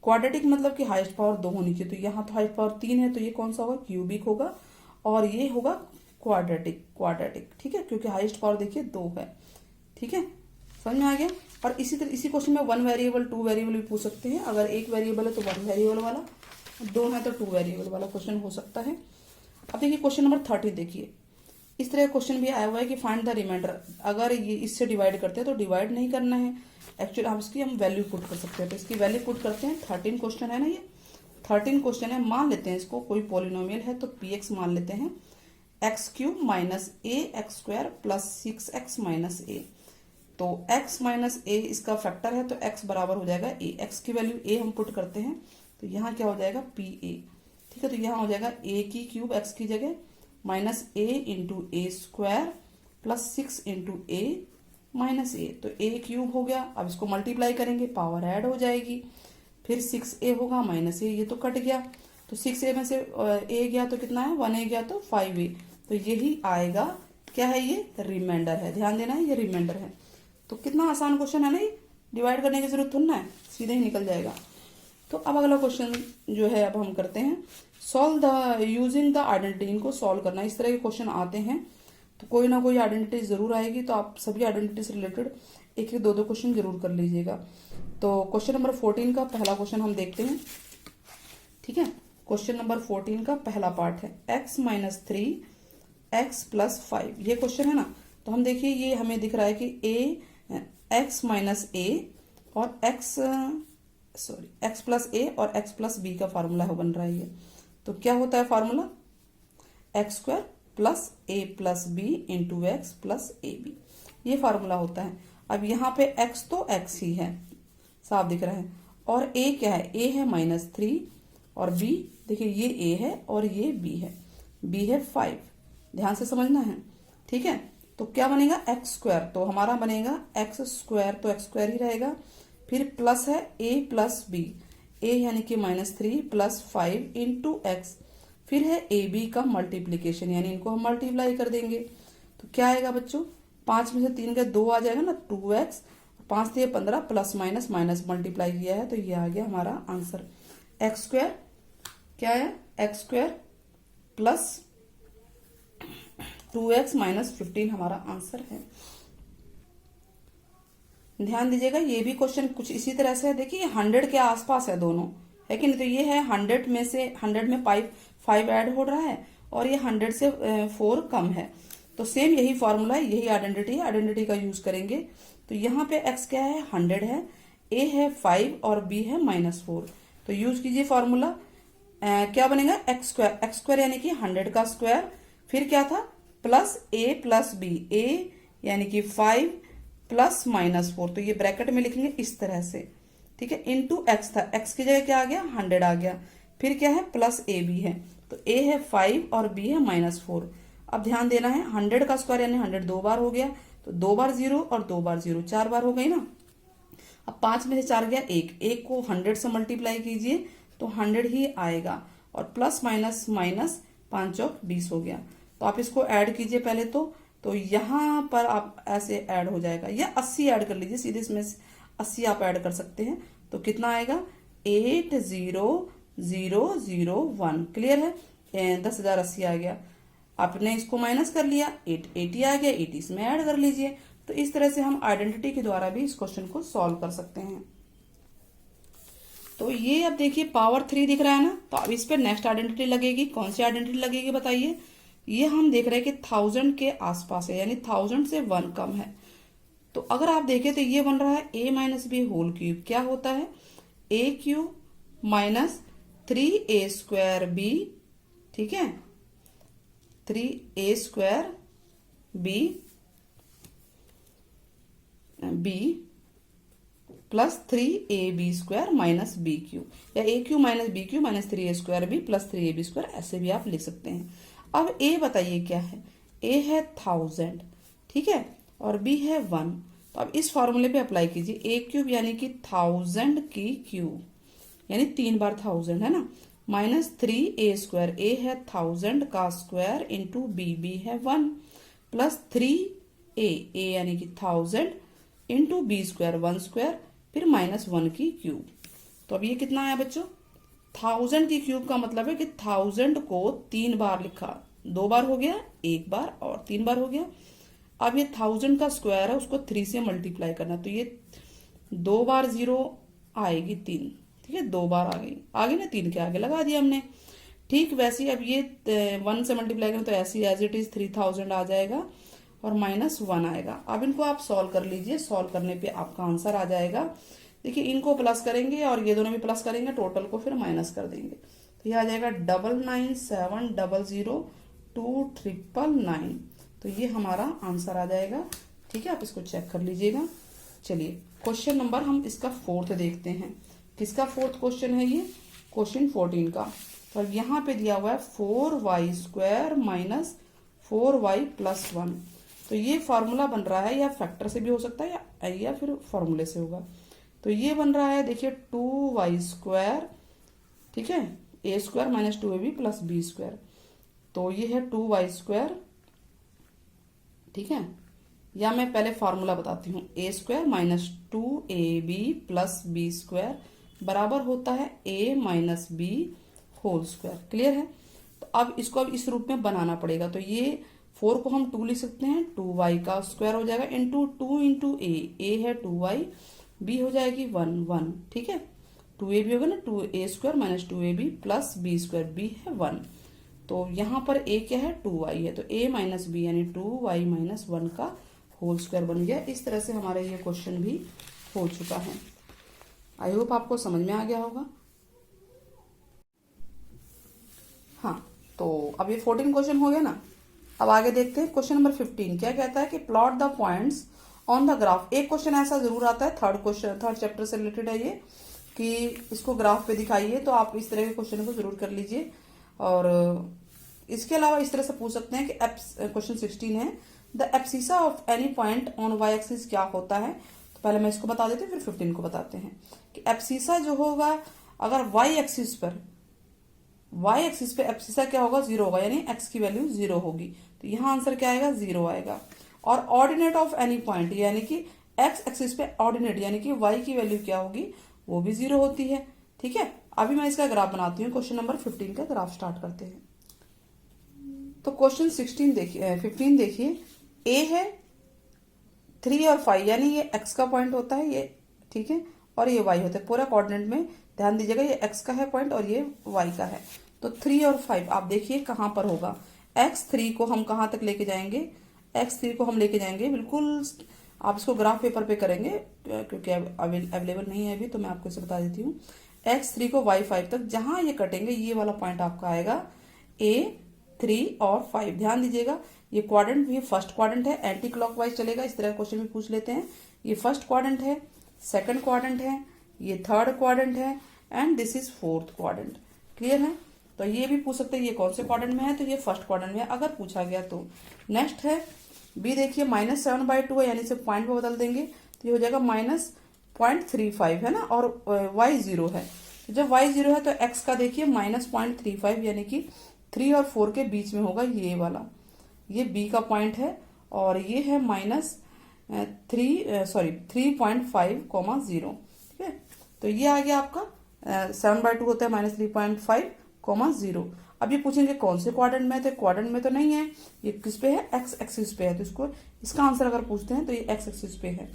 Speaker 1: क्वाड्रेटिक मतलब कि हाईएस्ट पावर 2 होनी चाहिए, तो यहाँ तो हाईएस्ट पावर 3 है, तो ये कौन सा होगा, क्यूबिक होगा। और ये होगा क्वाड्रेटिक, ठीक है, क्योंकि हाईएस्ट पावर देखिए 2 है, ठीक है, समझ में आ गया। और इसी तरह इसी क्वेश्चन में 1 वेरिएबल 2 वेरिएबल भी पूछ सकते हैं। अगर एक वेरिएबल है तो 1 वेरिएबल वाला, 2 है तो 2 वेरिएबल वाला क्वेश्चन हो सकता है। अब देखिए क्वेश्चन नंबर 30 देखिए, इस तरह क्वेश्चन भी आया हुआ है कि फाइंड द रिमाइंडर। अगर ये इससे डिवाइड करते हैं तो डिवाइड नहीं करना है, एक्चुअली आप इसकी हम वैल्यू पुट कर सकते हैं। तो इसकी वैल्यू पुट करते हैं। 13 क्वेश्चन है ना, ये 13 क्वेश्चन है। मान लेते हैं इसको कोई पॉलिनोमियल है, तो px मान लेते हैं, x³ minus ax² plus 6x minus a। तो x माइनस a इसका फैक्टर है, तो x बराबर हो जाएगा a। x की वैल्यू a हम पुट करते हैं, तो यहाँ क्या हो जाएगा, pa, ठीक है। तो यहाँ हो जाएगा a की क्यूब x की जगह minus a into A square plus 6 into a minus a। तो a क्यूब हो गया। अब इसको मल्टीप्लाई करेंगे, पावर ऐड हो जाएगी, फिर 6a होगा माइनस a, ये तो कट गया। तो 6a में से a गया तो कितना है, 1a गया तो 5a। तो यही आएगा, क्या है ये, रिमाइंडर है। ध्यान देना है, ये रिमाइंडर है। तो कितना आसान क्वेश्चन है ना, ये डिवाइड करने की जरूरत थोड़ी ना है, सीधे ही निकल जाएगा। तो अब अगला क्वेश्चन जो है अब हम करते हैं, solve the using the identity. इनको सॉल्व करना, इस तरह के क्वेश्चन आते हैं तो कोई ना कोई आइडेंटिटी जरूर आएगी, तो आप सभी आइडेंटिटी से रिलेटेड एक एक दो क्वेश्चन जरूर कर लीजिएगा। तो क्वेश्चन नंबर 14 का पहला क्वेश्चन हम देखते हैं, ठीक है। क्वेश्चन नंबर 14 का पहला पार्ट है x माइनस 3 x प्लस 5, ये क्वेश्चन है ना। तो हम देखिए ये हमें दिख रहा है कि x माइनस a और x प्लस a और x प्लस b का फार्मूला है, बन रहा है ये। तो क्या होता है formula, x² plus a plus b into x plus a b, ये फार्मूला होता है। अब यहाँ पे x तो x ही है, साफ दिख रहा है, और a क्या है, a है -3 और b देखिए ये a है और ये b है, b है 5, ध्यान से समझना है, ठीक है। तो क्या बनेगा, x², तो हमारा बनेगा x², तो x² ही रहेगा। फिर प्लस है a प्लस b, a यानी कि -3 प्लस 5 इंटू एक्स, फिर है ए बी का मल्टीप्लीकेशन, यानी इनको हम मल्टीप्लाई कर देंगे। तो क्या आएगा बच्चों, 5 में से 3 का 2 आ जाएगा ना, 2x, 5 से 15 प्लस माइनस माइनस मल्टीप्लाई किया है, तो ये आ गया हमारा आंसर। x² क्या है, x² प्लस 2x माइनस 15 हमारा आंसर है। ध्यान दीजिएगा, ये भी क्वेश्चन कुछ इसी तरह से है। देखिए 100 के आसपास है दोनों, है कि नहीं। तो ये है 100 में से 100 में 5 ऐड हो रहा है, और ये 100 से 4 कम है। तो सेम यही फॉर्मूला है, यही आइडेंटिटी का यूज करेंगे। तो यहाँ पे x क्या है, 100 है, a है 5 और b है -4। तो यूज कीजिए फॉर्मूला, क्या बनेगा, x² यानी कि 100 का स्क्वायर, फिर क्या था, plus a plus b, a यानी कि 5 प्लस -4, तो ये ब्रैकेट में लिखेंगे इस तरह से, ठीक है, इंटू एक्स था, x की जगह क्या आ गया, 100 आ गया, फिर क्या है, प्लस ए बी है, तो a है 5 और b है -4। अब ध्यान देना है, 100 का स्क्वायर यानी 100 2 बार हो गया, तो 2 बार 0 और 2 बार 0, 4 बार हो गई ना। अब 5 में से 4 गया 1 को 100 से मल्टीप्लाई कीजिए तो 100 ही आएगा, और प्लस माइनस माइनस 5 चौक 20 हो गया। तो आप इसको ऐड कीजिए पहले, तो यहाँ पर आप ऐसे ऐड हो जाएगा, या 80 ऐड कर लीजिए, सीधे इसमें 80 आप ऐड कर सकते हैं। तो कितना आएगा, 80001। क्लियर है, 10,080 आ गया। आपने इसको माइनस कर लिया, 880 आ गया, 80 इसमें ऐड कर लीजिए। तो इस तरह से हम आइडेंटिटी के द्वारा भी इस क्वेश्चन को सॉल्व कर सकते हैं। तो ये अब देखिए पावर 3 दिख रहा है ना, तो अब इस पर नेक्स्ट आइडेंटिटी लगेगी। कौन सी आइडेंटिटी लगेगी बताइए। ये हम देख रहे हैं कि 1000 के आसपास है, यानी 1000 से 1 कम है। तो अगर आप देखें तो ये बन रहा है a minus b whole cube, क्या होता है, a³ माइनस 3a² b, ठीक है, 3a² b plus 3ab² minus b cube, या a cube minus b cube minus 3a² b plus 3ab², ऐसे भी आप लिख सकते हैं। अब ए बताइए क्या है, ए है 1000, ठीक है, और बी है 1। तो अब इस फॉर्मूले पे अप्लाई कीजिए, ए क्यूब यानी कि 1000 की क्यूब, यानी 3 बार 1000 है ना, माइनस 3a², ए है 1000 का स्क्वायर इंटू बी है 1, प्लस 3a यानी कि 1000 इंटू b² 1², फिर माइनस 1 की क्यूब। तो अब ये कितना आया बच्चों, 1000 की क्यूब का मतलब है कि 1000 को 3 बार लिखा, 2 बार हो गया, 1 बार और 3 बार हो गया। अब ये 1000 का स्क्वायर है, उसको 3 से मल्टीप्लाई करना, तो ये 2 बार 0 आएगी 3, ठीक है, 2 बार आ गई, आगे ना 3 के आगे लगा दिया हमने। ठीक वैसे ही अब ये 1 से मल्टीप्लाई करें तो ऐसी एज इट इज 3000 आ जाएगा और माइनस 1 आएगा। अब इनको आप सॉल्व कर लीजिए, सॉल्व करने पे आपका आंसर आ जाएगा। देखिए इनको प्लस करेंगे और ये दोनों भी प्लस करेंगे, टोटल को फिर माइनस कर देंगे, तो ये आ जाएगा 99700299। तो ये हमारा आंसर आ जाएगा, ठीक है, आप इसको चेक कर लीजिएगा। चलिए क्वेश्चन नंबर हम इसका 4th देखते हैं। किसका 4th क्वेश्चन है ये, क्वेश्चन 14 का। तो अब यहाँ पे दिया हुआ है 4y² माइनस 4y प्लस 1। तो ये फॉर्मूला बन रहा है, या फैक्टर से भी हो सकता है या फिर फॉर्मूले से होगा। तो ये बन रहा है, देखिए 2y², ठीक है, a² minus 2ab plus b²। तो ये है 2y², ठीक है, या मैं पहले फॉर्मूला बताती हूँ, a² minus 2ab plus b² बराबर होता है a minus b whole square. Clear है। तो अब इसको अब इस रूप में बनाना पड़ेगा। तो ये 4 को हम 2 लिख सकते हैं, 2y का स्क्वायर हो जाएगा इंटू 2 इंटू ए है 2y, b हो जाएगी 1, ठीक है, 2ab होगा ना, 2a² minus 2ab plus b², b है 1। तो यहाँ पर a क्या है, 2y है, तो a माइनस b यानी 2y माइनस 1 का होल स्क्वायर बन गया। इस तरह से हमारा ये क्वेश्चन भी हो चुका है। आई होप आपको समझ में आ गया होगा। हाँ, तो अब ये 14 क्वेश्चन हो गया ना। अब आगे देखते हैं क्वेश्चन नंबर 15 क्या कहता है कि plot the points on the graph. एक क्वेश्चन ऐसा जरूर आता है, थर्ड चैप्टर से रिलेटेड है ये, कि इसको ग्राफ पे दिखाइए। तो आप इस तरह के क्वेश्चन को जरूर कर लीजिए। और इसके अलावा इस तरह से पूछ सकते हैं कि क्वेश्चन 16 है, the abscissa of any point on y axis क्या होता है। तो पहले मैं इसको बता देती हूँ, फिर 15 को बताते हैं कि एब्सिसा जो होगा, अगर वाई एक्सिस पे एब्सिसा क्या होगा, 0 होगा, यानी एक्स की वैल्यू 0 होगी। तो यहाँ आंसर क्या आएगा, 0 आएगा। और ऑर्डिनेट ऑफ एनी पॉइंट, यानी कि एक्स एक्सिस पे ऑर्डिनेट यानी कि वाई की वैल्यू क्या होगी, वो भी 0 होती है। ठीक है, अभी मैं इसका ग्राफ बनाती हूँ। क्वेश्चन नंबर 15 का ग्राफ स्टार्ट करते हैं। तो क्वेश्चन 15 देखिए, ए है 3 और 5, यानी ये एक्स का पॉइंट होता है ये, ठीक है, और ये वाई होता है। पूरा कोऑर्डिनेट में ध्यान दीजिएगा, ये एक्स का है पॉइंट और ये वाई का है। तो 3 और 5 आप देखिए कहाँ पर होगा। x3 को हम कहाँ तक लेके जाएंगे, x3 को हम लेके जाएंगे बिल्कुल, आप इसको ग्राफ पेपर पे करेंगे क्योंकि अवेलेबल नहीं है अभी, तो मैं आपको इसे बता देती हूँ। x3 को y5 तक जहां ये कटेंगे, ये वाला पॉइंट आपका आएगा a3 और 5। ध्यान दीजिएगा, ये क्वाड्रेंट भी फर्स्ट क्वाड्रेंट है, एंटी क्लॉकवाइज चलेगा। इस तरह क्वेश्चन भी पूछ लेते हैं। ये फर्स्ट क्वाड्रेंट है, सेकंड क्वाड्रेंट है, ये थर्ड क्वाड्रेंट है, and this is fourth quadrant. Clear है। तो ये भी पूछ सकते हैं ये कौन से क्वाड्रेंट में है, तो ये फर्स्ट क्वाड्रेंट में है अगर पूछा गया तो। नेक्स्ट है बी, देखिए -7/2 है, यानी सिर्फ पॉइंट को बदल देंगे तो ये हो जाएगा -0.35 है ना, और y 0 है। तो जब y 0 है तो x का देखिए -0.35 यानी कि 3 और 4 के बीच में होगा ये वाला, ये b का पॉइंट है, और ये है -3.5,0। ठीक है, तो ये आ गया आपका 7/2 होता है -3.5,0। अब ये पूछेंगे कौन से क्वाड्रेंट में है, तो क्वाड्रेंट में तो नहीं है, ये किस पे है, एक्स एक्सिस पे है। तो इसको इसका आंसर अगर पूछते हैं तो ये एक्स एक्सिस पे है।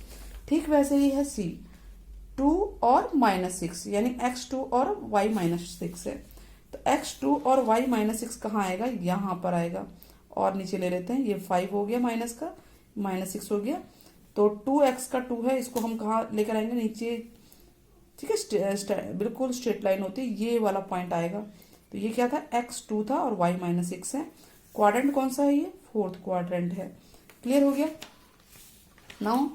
Speaker 1: ठीक वैसे ही है सी, 2 और -6 यानी x2 और y -6 है। तो x2 और y -6 कहाँ आएगा, यहाँ पर आएगा। और नीचे ले लेते हैं, ये 5 हो गया माइनस का, -6 हो गया। तो 2x का 2 है, इसको हम कहाँ लेकर आएंगे, नीचे। ठीक है, बिल्कुल स्ट्रेट लाइन होती है, ये वाला पॉइंट आएगा। तो ये क्या था, x2 था और y -6 है। क्वाड्रेंट कौन सा है, ये फोर्थ क्वाड्रेंट है। क्लियर हो गया। नाउ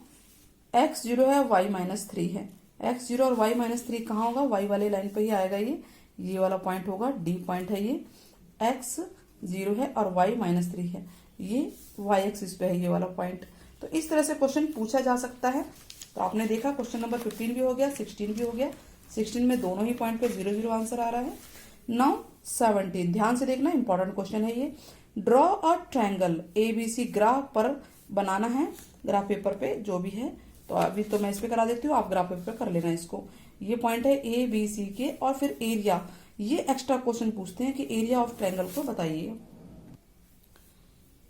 Speaker 1: x 0 है, y -3 है, x0 और y-3 कहाँ होगा, y वाले लाइन पे ही आएगा। ये वाला पॉइंट होगा, डी पॉइंट है। ये x0 है और y-3 है, ये y एक्सिस पे है ये वाला पॉइंट। तो इस तरह से क्वेश्चन पूछा जा सकता है। तो आपने देखा क्वेश्चन नंबर 15 भी हो गया, 16 भी हो गया। 16 में दोनों ही पॉइंट पे 0 0 आंसर आ रहा है। नाउ 17 ध्यान से देखना, इंपॉर्टेंट क्वेश्चन है ये। Draw a triangle ABC graph पर बनाना है, ग्राफ पेपर पे जो भी है। तो अभी तो मैं इस पे करा देती हूँ, आप ग्राफ पेपर कर लेना इसको। ये पॉइंट है ABC के, और फिर एरिया, ये एक्स्ट्रा क्वेश्चन पूछते हैं कि एरिया ऑफ ट्रायंगल को बताइए।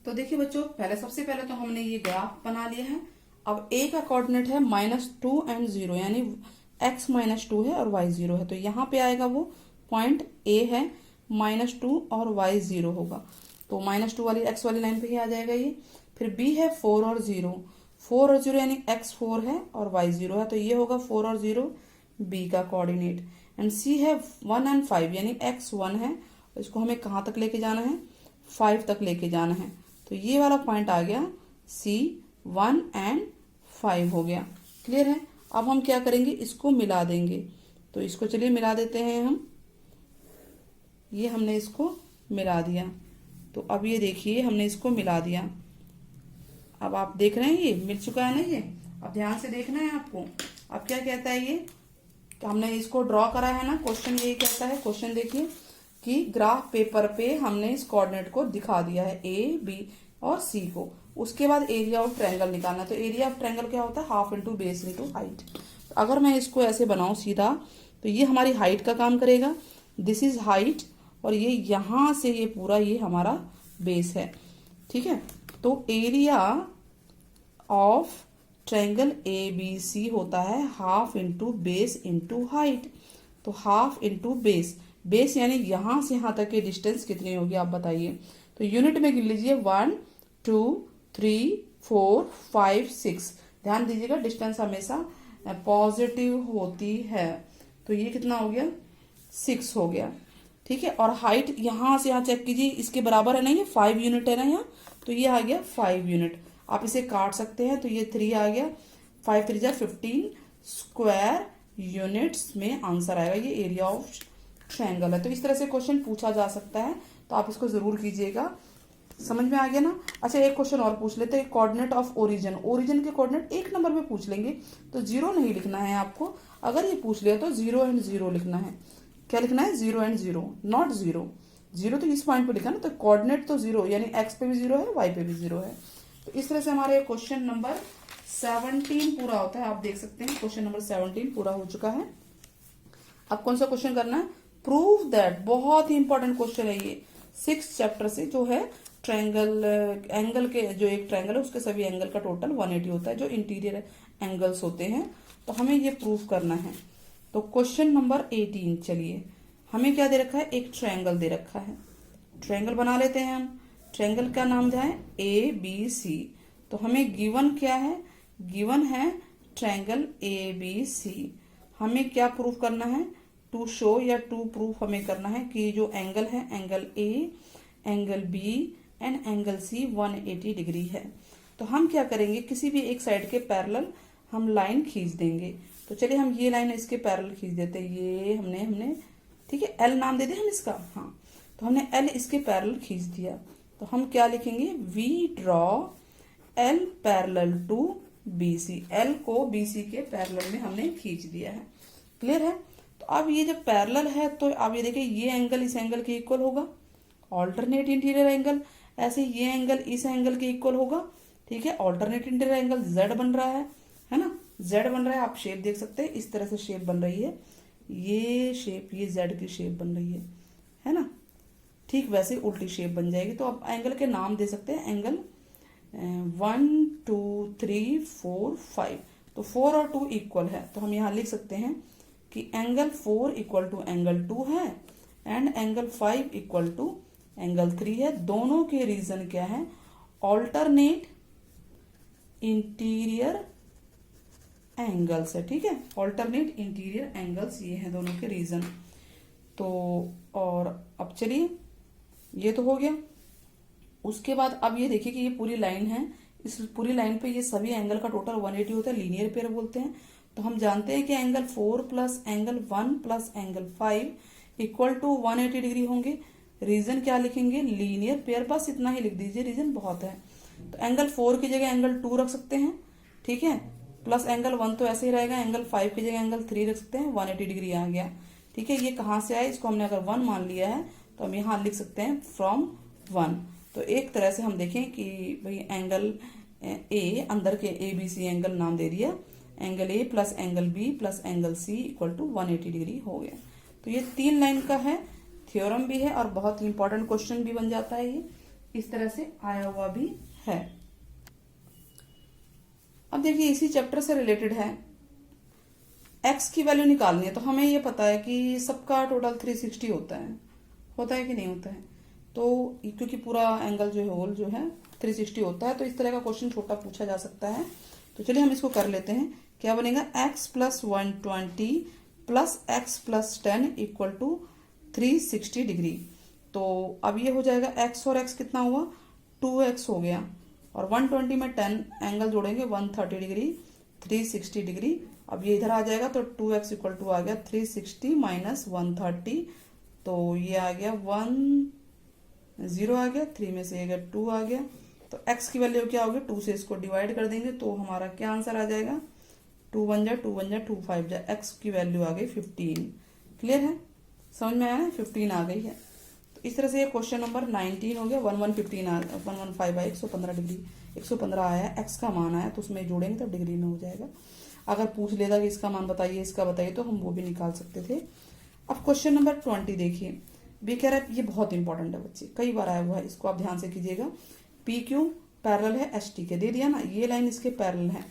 Speaker 1: तो देखिए बच्चों, सबसे पहले तो हमने ये ग्राफ बना लिया है। अब ए का कोऑर्डिनेट है -2 और 0, यानी x -2 है और y 0 है। तो यहाँ पे आएगा वो पॉइंट ए है, -2 और y 0 होगा। तो -2 वाली x वाली लाइन पे ही आ जाएगा ये। फिर b है 4 और 0, 4 और 0 यानी x 4 है और y 0 है। तो ये होगा 4 और 0 b का कोऑर्डिनेट। एंड c है 1 और 5 यानी x 1 है। इसको हमें कहाँ तक लेके जाना है, 5 तक लेके जाना है। तो ये वाला पॉइंट आ गया C 1 और 5 हो गया। क्लियर है। अब हम क्या करेंगे, इसको मिला देंगे। तो इसको चलिए मिला देते हैं हम। ये हमने इसको मिला दिया। तो अब ये देखिए हमने इसको मिला दिया। अब आप देख रहे हैं ये मिल चुका है ना। ये अब ध्यान से देखना है आपको। अब क्या कहता है ये, हमने इसको ड्रॉ करा है ना। क्वेश्चन यही कहता है, क्वेश्चन देखिए कि ग्राफ पेपर पे हमने इस कोऑर्डिनेट को दिखा दिया है, ए बी और सी को। उसके बाद एरिया ऑफ ट्रायंगल निकालना। तो एरिया ऑफ ट्रायंगल क्या होता है, half into base into height. तो अगर मैं इसको ऐसे बनाऊं सीधा, तो ये हमारी हाइट का काम करेगा। दिस इज हाइट, और ये यहां से ये पूरा ये हमारा बेस है। ठीक है। तो एरिया ऑफ ट्रायंगल ABC होता है half into base into height. तो हाफ इंटू बेस, बेस यानी यहां से यहां तक की डिस्टेंस कितनी होगी आप बताइए। तो यूनिट में गिन लीजिए 1 2 3 4 5 6। ध्यान दीजिएगा डिस्टेंस हमेशा पॉजिटिव होती है। तो ये कितना हो गया, 6 हो गया। ठीक है। और हाइट यहां से यहां चेक कीजिए, इसके बराबर है ना, ये 5 यूनिट है ना यहाँ। तो ये आ गया 5 यूनिट। आप इसे काट सकते हैं। तो ये 3 आ गया, 5 3 जा 15 स्क्वायर यूनिट्स में आंसर आएगा। ये एरिया ऑफ ट्रायंगल है। तो इस तरह से क्वेश्चन पूछा जा सकता है। तो आप इसको जरूर कीजिएगा। समझ में आ गया ना। अच्छा, एक क्वेश्चन और पूछ लेते हैं, कोऑर्डिनेट ऑफ ओरिजिन। ओरिजिन के कोऑर्डिनेट 1 नंबर में पूछ लेंगे, तो 0 नहीं लिखना है आपको। अगर ये पूछ लिया तो 0 और 0 लिखना है। क्या लिखना है, 0 और 0, नॉट 0। 0 तो इस पॉइंट पे लिखा ना। तो कोऑर्डिनेट तो 0 यानी x पे भी 0 है, y पे भी 0 है। तो इस तरह से हमारे क्वेश्चन नंबर 17 पूरा होता है। आप देख सकते हैं क्वेश्चन नंबर 17 पूरा हो चुका है। अब कौन सा क्वेश्चन करना है, प्रूव दैट। बहुत ही इंपॉर्टेंट क्वेश्चन है ये, 6 चैप्टर से जो है ट्रायंगल, एंगल के, जो एक ट्रायंगल है उसके सभी एंगल का टोटल 180 होता है, जो इंटीरियर एंगल्स होते हैं। तो हमें ये प्रूव करना है। तो क्वेश्चन नंबर 18, चलिए हमें क्या दे रखा है, एक ट्रायंगल दे रखा है। ट्रायंगल बना लेते हैं हम। ट्रायंगल का नाम क्या है, ABC। तो हमें गिवन क्या है, गिवन है ट्रायंगल ABC। हमें क्या प्रूफ करना है, टू शो या टू प्रूफ हमें करना है कि जो एंगल है, angle A, angle B and angle C 180 degree है। तो हम क्या करेंगे, किसी भी एक साइड के पैरेलल हम लाइन खींच देंगे। तो चलिए हम ये लाइन इसके पैरेलल खींच देते हैं। ये हमने ठीक है, L नाम दे दें हम इसका। हाँ, तो हमने L इसके पैरेलल खींच दिया। तो हम क्या लिखेंगे, we draw L parallel to BC। L को BC के पैरेलल में हमने खींच दिया है। क्लियर है। तो अब ये जब पैरेलल है तो अब ये देखिए, ये एंगल इस एंगल के इक्वल होगा, ऑल्टरनेट इंटीरियर एंगल। ऐसे ये एंगल इस एंगल के इक्वल होगा। ठीक है, ऑल्टरनेट इंटीरियर एंगल Z बन रहा है ना, Z बन रहा है। आप शेप देख सकते हैं, इस तरह से शेप बन रही है। ये शेप, ये Z की शेप बन रही है ना। ठीक वैसे उल्टी शेप बन जाएगी। तो आप एंगल के नाम दे सकते हैं, एंगल 1 2 3 4 5। तो 4 और 2 इक्वल है। तो हम यहाँ लिख सकते हैं कि एंगल 4 इक्वल टू एंगल 2 है and angle 5 equal to angle 3 है। दोनों के रीजन क्या है, ऑल्टरनेट इंटीरियर एंगल्स है। ठीक है, ऑल्टरनेट इंटीरियर एंगल्स ये हैं दोनों के रीजन। तो और अब चलिए, ये तो हो गया। उसके बाद अब ये देखिए कि ये पूरी लाइन है, इस पूरी लाइन पे ये सभी एंगल का टोटल 180 होता है, लीनियर पेयर बोलते हैं। तो हम जानते हैं कि angle 4 plus angle 1 plus angle 5 equal to 180 degree होंगे। रीजन क्या लिखेंगे? लीनियर पेयर, बस इतना ही लिख दीजिए, रीजन बहुत है। तो एंगल 4 की जगह एंगल 2 रख सकते हैं, ठीक है, प्लस एंगल 1 तो ऐसे ही रहेगा, एंगल 5 की जगह एंगल 3 रख सकते हैं, 180 डिग्री आ गया, ठीक है। ये कहाँ से आया? इसको हमने अगर 1 मान लिया है तो हम यहाँ लिख सकते हैं फ्रॉम 1। तो एक तरह से हम देखें कि भाई एंगल ए, अंदर के ए बी सी एंगल नाम दे दिया, angle a plus angle b plus angle c equal to 180 degree हो गया। तो ये 3 लाइन का है, थ्योरम भी है और बहुत इंपॉर्टेंट क्वेश्चन भी बन जाता है। ये इस तरह से आया हुआ भी है। अब देखिए इसी चैप्टर से रिलेटेड है, x की वैल्यू निकालनी है। तो हमें ये पता है कि सबका टोटल 360 होता है कि नहीं होता है? तो क्योंकि पूरा एंगल जो है होल जो है 360 होता है, तो इस तरह का क्वेश्चन छोटा पूछा जा सकता है। तो चलिए हम इसको कर लेते हैं। क्या बनेगा? x plus 120 plus x plus 10 equal to 360 degree. तो अब ये हो जाएगा x और x कितना हुआ? 2x हो गया, और 120 में 10 एंगल जोड़ेंगे 130 डिग्री, 360 डिग्री। अब ये इधर आ जाएगा तो 2x इक्वल टू आ गया 360 माइनस 130, तो ये आ गया 10 आ गया, 3 में से 2 आ गया। तो x की वैल्यू क्या होगी? 2 से इसको डिवाइड कर देंगे तो हमारा क्या आंसर आ जाएगा? 2 1 जा 2 1 जा 2 5 जा, x की वैल्यू आ गई 15। क्लियर है? समझ में आया ना? 15 आ गई है। तो इस तरह से ये क्वेश्चन नंबर 19 हो गया। 1115 आया, 115 डिग्री 115 आया, x का मान आया, तो उसमें जोड़ेंगे तो डिग्री में हो जाएगा। अगर पूछ लेता कि इसका मान बताइए, इसका बताइए, तो हम वो भी निकाल सकते थे। अब क्वेश्चन नंबर 20 देखिए, भी कह रहा है, ये बहुत इंपॉर्टेंट है बच्चे, कई बार आया हुआ है, इसको आप ध्यान से कीजिएगा। पी क्यू पैरेलल है एस टी के, दे दिया ना, ये लाइन इसके पैरेलल है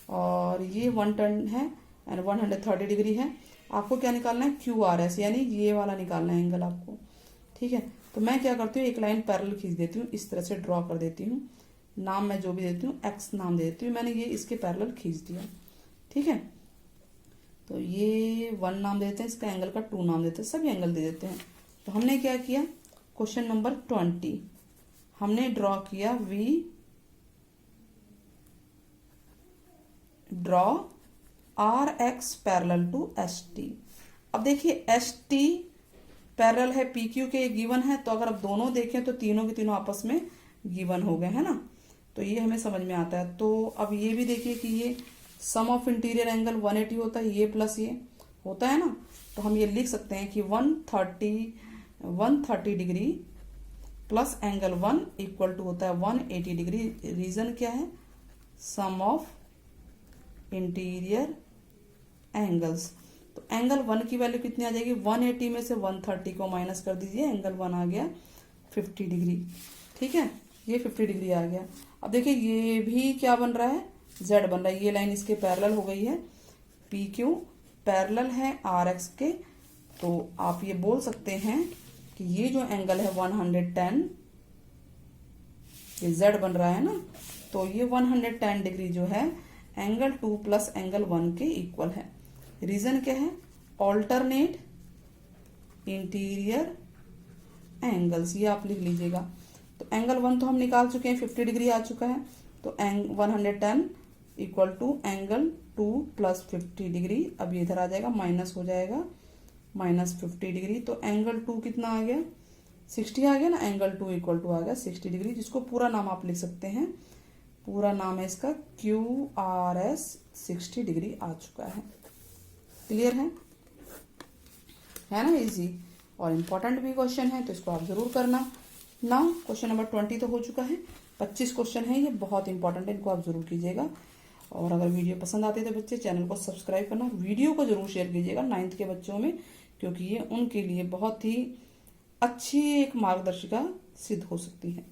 Speaker 1: और ये 110 है एंड 130 डिग्री है। आपको क्या निकालना है? क्यू आर एस, यानी ये वाला निकालना है एंगल आपको, ठीक है। तो मैं क्या करती हूँ, एक लाइन पैरेलल खींच देती हूँ, इस तरह से ड्रॉ कर देती हूँ। नाम मैं जो भी देती हूँ एक्स नाम दे देती हूँ, मैंने ये इसके पैरेलल खींच दिया, ठीक है। तो ये 1 नाम देते हैं, इसका एंगल का 2 नाम देते हैं, सभी एंगल दे देते हैं। तो हमने क्या किया? क्वेश्चन नंबर 20 हमने ड्रॉ किया, we draw r x parallel to s t. अब देखिए एस टी पैरेलल है पी क्यू के, गिवन है, तो अगर आप दोनों देखें तो तीनों के तीनों आपस में गिवन हो गए, है ना। तो ये हमें समझ में आता है। तो अब ये भी देखिए कि ये सम ऑफ इंटीरियर एंगल 180 होता है, ये प्लस ये होता है ना। तो हम ये लिख सकते हैं कि 130 degree plus angle 1 equal to होता है 180 डिग्री। रीजन क्या है? Sum of interior angles. तो एंगल 1 की वैल्यू कितनी आ जाएगी? 180 में से 130 को माइनस कर दीजिए, एंगल 1 आ गया 50 डिग्री, ठीक है, ये 50 डिग्री आ गया। अब देखिए ये भी क्या बन रहा है? z बन रहा है, ये लाइन इसके पैरेलल हो गई है, पी क्यू पैरेलल है आर एक्स के। तो आप ये बोल सकते हैं कि ये जो एंगल है 110, ये z बन रहा है ना, तो ये 110 डिग्री जो है एंगल 2 प्लस एंगल 1 के इक्वल है। रीजन क्या है? ऑल्टरनेट इंटीरियर एंगल्स, ये आप लिख लीजिएगा। तो एंगल 1 तो हम निकाल चुके हैं, 50 डिग्री आ चुका है। तो 110 इक्वल टू एंगल 2 प्लस 50 डिग्री। अब ये इधर आ जाएगा, माइनस हो जाएगा, माइनस 50 डिग्री। तो एंगल 2 कितना आ गया? 60 आ गया ना। एंगल 2 इक्वल टू आ गया 60 डिग्री, जिसको पूरा नाम आप लिख सकते हैं, पूरा नाम है इसका क्यू आर एस। 60 डिग्री आ चुका है। क्लियर है ना? इजी और इम्पोर्टेंट भी क्वेश्चन है, तो इसको आप जरूर करना। नाउ क्वेश्चन नंबर 20 तो हो चुका है, 25 क्वेश्चन है, ये बहुत इंपॉर्टेंट है, इनको आप जरूर कीजिएगा। और अगर वीडियो पसंद आती है तो बच्चे चैनल को सब्सक्राइब करना, वीडियो को जरूर शेयर कीजिएगा 9th के बच्चों में, क्योंकि ये उनके लिए बहुत ही अच्छी एक मार्गदर्शिका सिद्ध हो सकती है।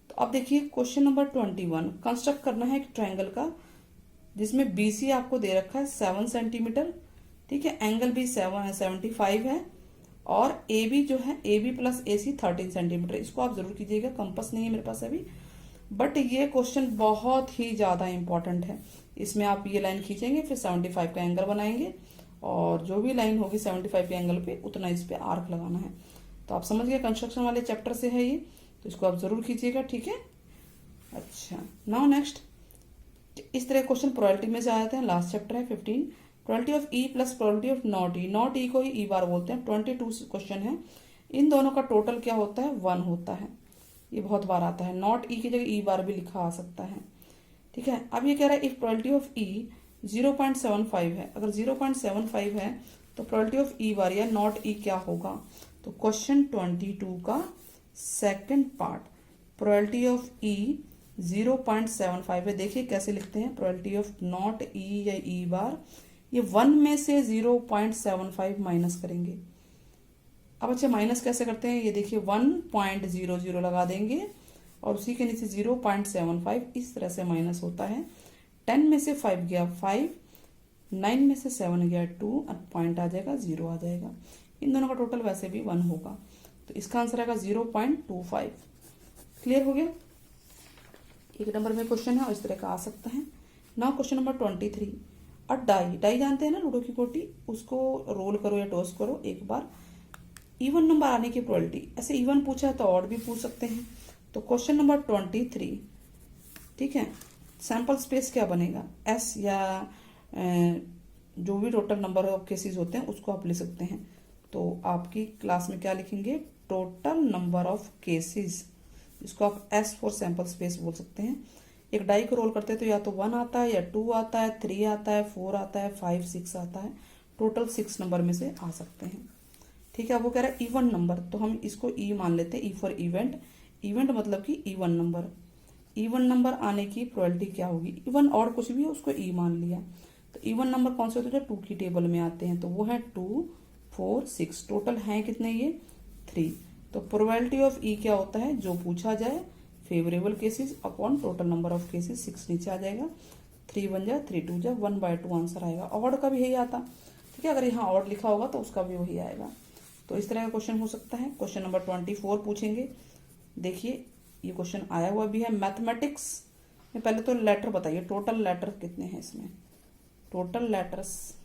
Speaker 1: तो अब देखिए क्वेश्चन नंबर 21, कंस्ट्रक्ट करना है एक ट्रायंगल का, जिसमें बीसी आपको दे रखा है 7 सेंटीमीटर, ठीक है, एंगल भी 75 है, और ए बी जो है a b plus a c 13 centimetre. इसको आप जरूर कीजिएगा, कंपास नहीं है मेरे पास अभी, बट ये क्वेश्चन बहुत ही ज्यादा इंपॉर्टेंट है। इसमें आप ये लाइन खींचेंगे, फिर 75 का एंगल बनाएंगे, और जो भी लाइन होगी 75 के एंगल पे उतना इस पे आर्क लगाना है। तो आप समझ गए, कंस्ट्रक्शन वाले चैप्टर से है ये, तो इसको आप जरूर कीजिएगा, ठीक है। अच्छा, नाउ नेक्स्ट, इस तरह क्वेश्चन प्रोबेबिलिटी में से आ जाते हैं। लास्ट चैप्टर है 15, probability of E plus probability of not E को ही ई बार बोलते हैं। 22 क्वेश्चन है, इन दोनों का टोटल क्या होता है, 1 होता है। ये बहुत बार आता है, नॉट ई की जगह ई बार भी लिखा आ सकता है, ठीक है। अब ये कह रहा है इफ प्रोबेबिलिटी ऑफ ई 0.75 है, अगर 0.75 है तो प्रोबेबिलिटी ऑफ ई बार या नॉट ई क्या होगा। तो क्वेश्चन 22 का सेकंड पार्ट, प्रोबेबिलिटी ऑफ ई 0.75 है। देखिए कैसे लिखते हैं, प्रोबेबिलिटी ऑफ नॉट ई या ई बार, ये 1 में से 0.75 माइनस करेंगे। अब अच्छा माइनस कैसे करते हैं, ये देखिए 1.00 लगा देंगे और उसी के नीचे 0.75, इस तरह से माइनस होता है। 10 में से 5 गया 5, 9 में से 7 गया 2, और पॉइंट आ जाएगा 0 आ जाएगा। इन दोनों का टोटल वैसे भी 1 होगा, तो इसका आंसर आएगा 0.25। क्लियर हो गया। एक नंबर में क्वेश्चन है और इस तरह का आ सकता है। नाउ क्वेश्चन नंबर 23, और डाई जानते हैं ना, लूडो की गोटी, उसको रोल करो या टॉस करो एक बार, इवन नंबर आने की प्रोबेबिलिटी, ऐसे इवन पूछा है तो ऑड भी पूछ सकते हैं। तो क्वेश्चन नंबर 23, ठीक है, सैंपल स्पेस क्या बनेगा, एस या जो भी टोटल नंबर ऑफ केसेस होते हैं उसको आप ले सकते हैं। तो आपकी क्लास में क्या लिखेंगे, टोटल नंबर ऑफ केसेस, इसको आप एस फॉर सैंपल स्पेस बोल सकते हैं। एक डाई को रोल करते हैं तो या तो 1 आता है या 2 आता है, 3 आता है, 4 आता है, 5, 6 आता है, टोटल 6 नंबर में से आ सकते हैं, ठीक है। अब वो कह रहा है इवन नंबर, तो हम इसको ई मान लेते हैं, ई फॉर इवेंट, इवेंट मतलब कि इवन नंबर। इवन नंबर आने की प्रोबेबिलिटी क्या होगी, इवन और कुछ भी है उसको ई मान लिया। तो इवन नंबर कौन से होते हैं, जो 2 की टेबल में आते हैं, तो वो है 2, 4, 6, टोटल हैं कितने, ये 3। तो प्रोबेबिलिटी ऑफ ई क्या होता है, जो पूछा जाए favourable cases upon total number of cases, 6 नीचे आ जाएगा, 3 1 जा 3 2 जा 1/2 आंसर आएगा। ऑड का भी यही आता, ठीक है, अगर यहाँ ऑड लिखा होगा तो उसका भी वही आएगा। तो इस तरह का क्वेश्चन हो सकता है। क्वेश्चन नंबर 24 पूछेंगे। देखिए ये क्वेश्चन आया हुआ भी है मैथमेटिक्स में। पहले तो लेटर बताइए, टोटल लेटर कितने हैं इसमें, टोटल लेटर्स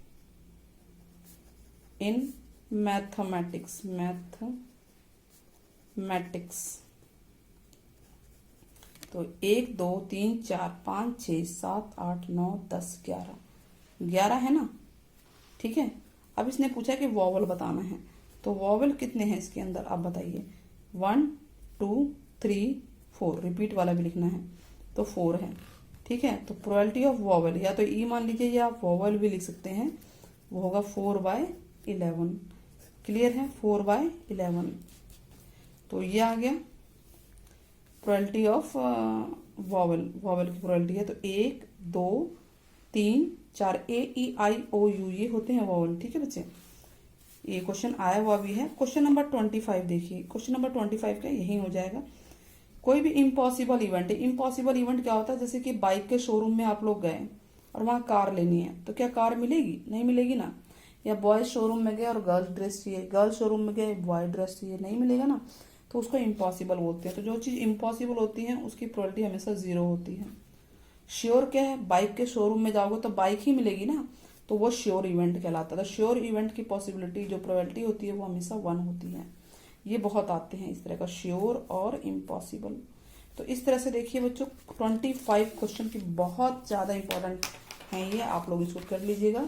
Speaker 1: इन मैथमेटिक्स, तो 1 2 3 4 5 6 7 8 9 10 11 है ना, ठीक है। अब इसने पूछा कि वॉवल बताना है, तो वॉवल कितने हैं इसके अंदर आप बताइए, 1 2 3 4, रिपीट वाला भी लिखना है, तो 4 है, ठीक है। तो प्रोबेबिलिटी ऑफ वॉवल या तो ई मान लीजिए या आप वॉवल भी लिख सकते हैं, वो होगा 4/11। क्लियर है, 4/11। तो ये आ गया प्रोबेबिलिटी ऑफ वॉवल की प्रोबेबिलिटी है। तो 1 2 3 4 AEIOU ये होते हैं वॉवल, ठीक है बच्चे। ये क्वेश्चन आया हुआ भी है। क्वेश्चन नंबर 25 देखिए, क्वेश्चन नंबर 25 का यही हो जाएगा। कोई भी इम्पॉसिबल इवेंट है, इम्पॉसिबल इवेंट क्या होता है, जैसे कि बाइक के शोरूम में आप लोग गए और वहाँ कार लेनी है, तो क्या कार मिलेगी, नहीं मिलेगी ना। या बॉयज शोरूम में गए और गर्ल्स ड्रेस चाहिए, गर्ल्स शोरूम में गए बॉय ड्रेस चाहिए, नहीं मिलेगा ना, तो उसको इम्पॉसिबल बोलते हैं। तो जो चीज़ इम्पॉसिबल होती है उसकी प्रोबेबिलिटी हमेशा 0 होती है। श्योर क्या है, बाइक के शोरूम में जाओगे तो बाइक ही मिलेगी ना, तो वो श्योर इवेंट कहलाता है। तो श्योर इवेंट की पॉसिबिलिटी जो प्रोबेबिलिटी होती है वो हमेशा 1 होती है। ये बहुत आते हैं इस तरह का, श्योर और इम्पॉसिबल। तो इस तरह से देखिए बच्चों 25 क्वेश्चन की बहुत ज़्यादा इंपॉर्टेंट हैं ये, आप लोग इसको कर लीजिएगा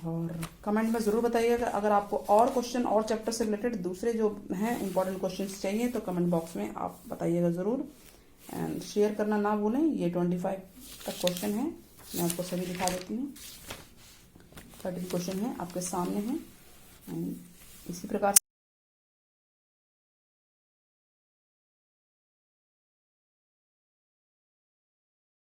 Speaker 1: और कमेंट में ज़रूर बताइएगा। अगर आपको और क्वेश्चन और चैप्टर से रिलेटेड दूसरे जो हैं इंपॉर्टेंट क्वेश्चंस चाहिए तो कमेंट बॉक्स में आप बताइएगा ज़रूर। एंड शेयर करना ना भूलें। ये 25 तक क्वेश्चन है, मैं आपको सभी दिखा देती हूँ। 30 क्वेश्चन है आपके सामने है। इसी प्रकार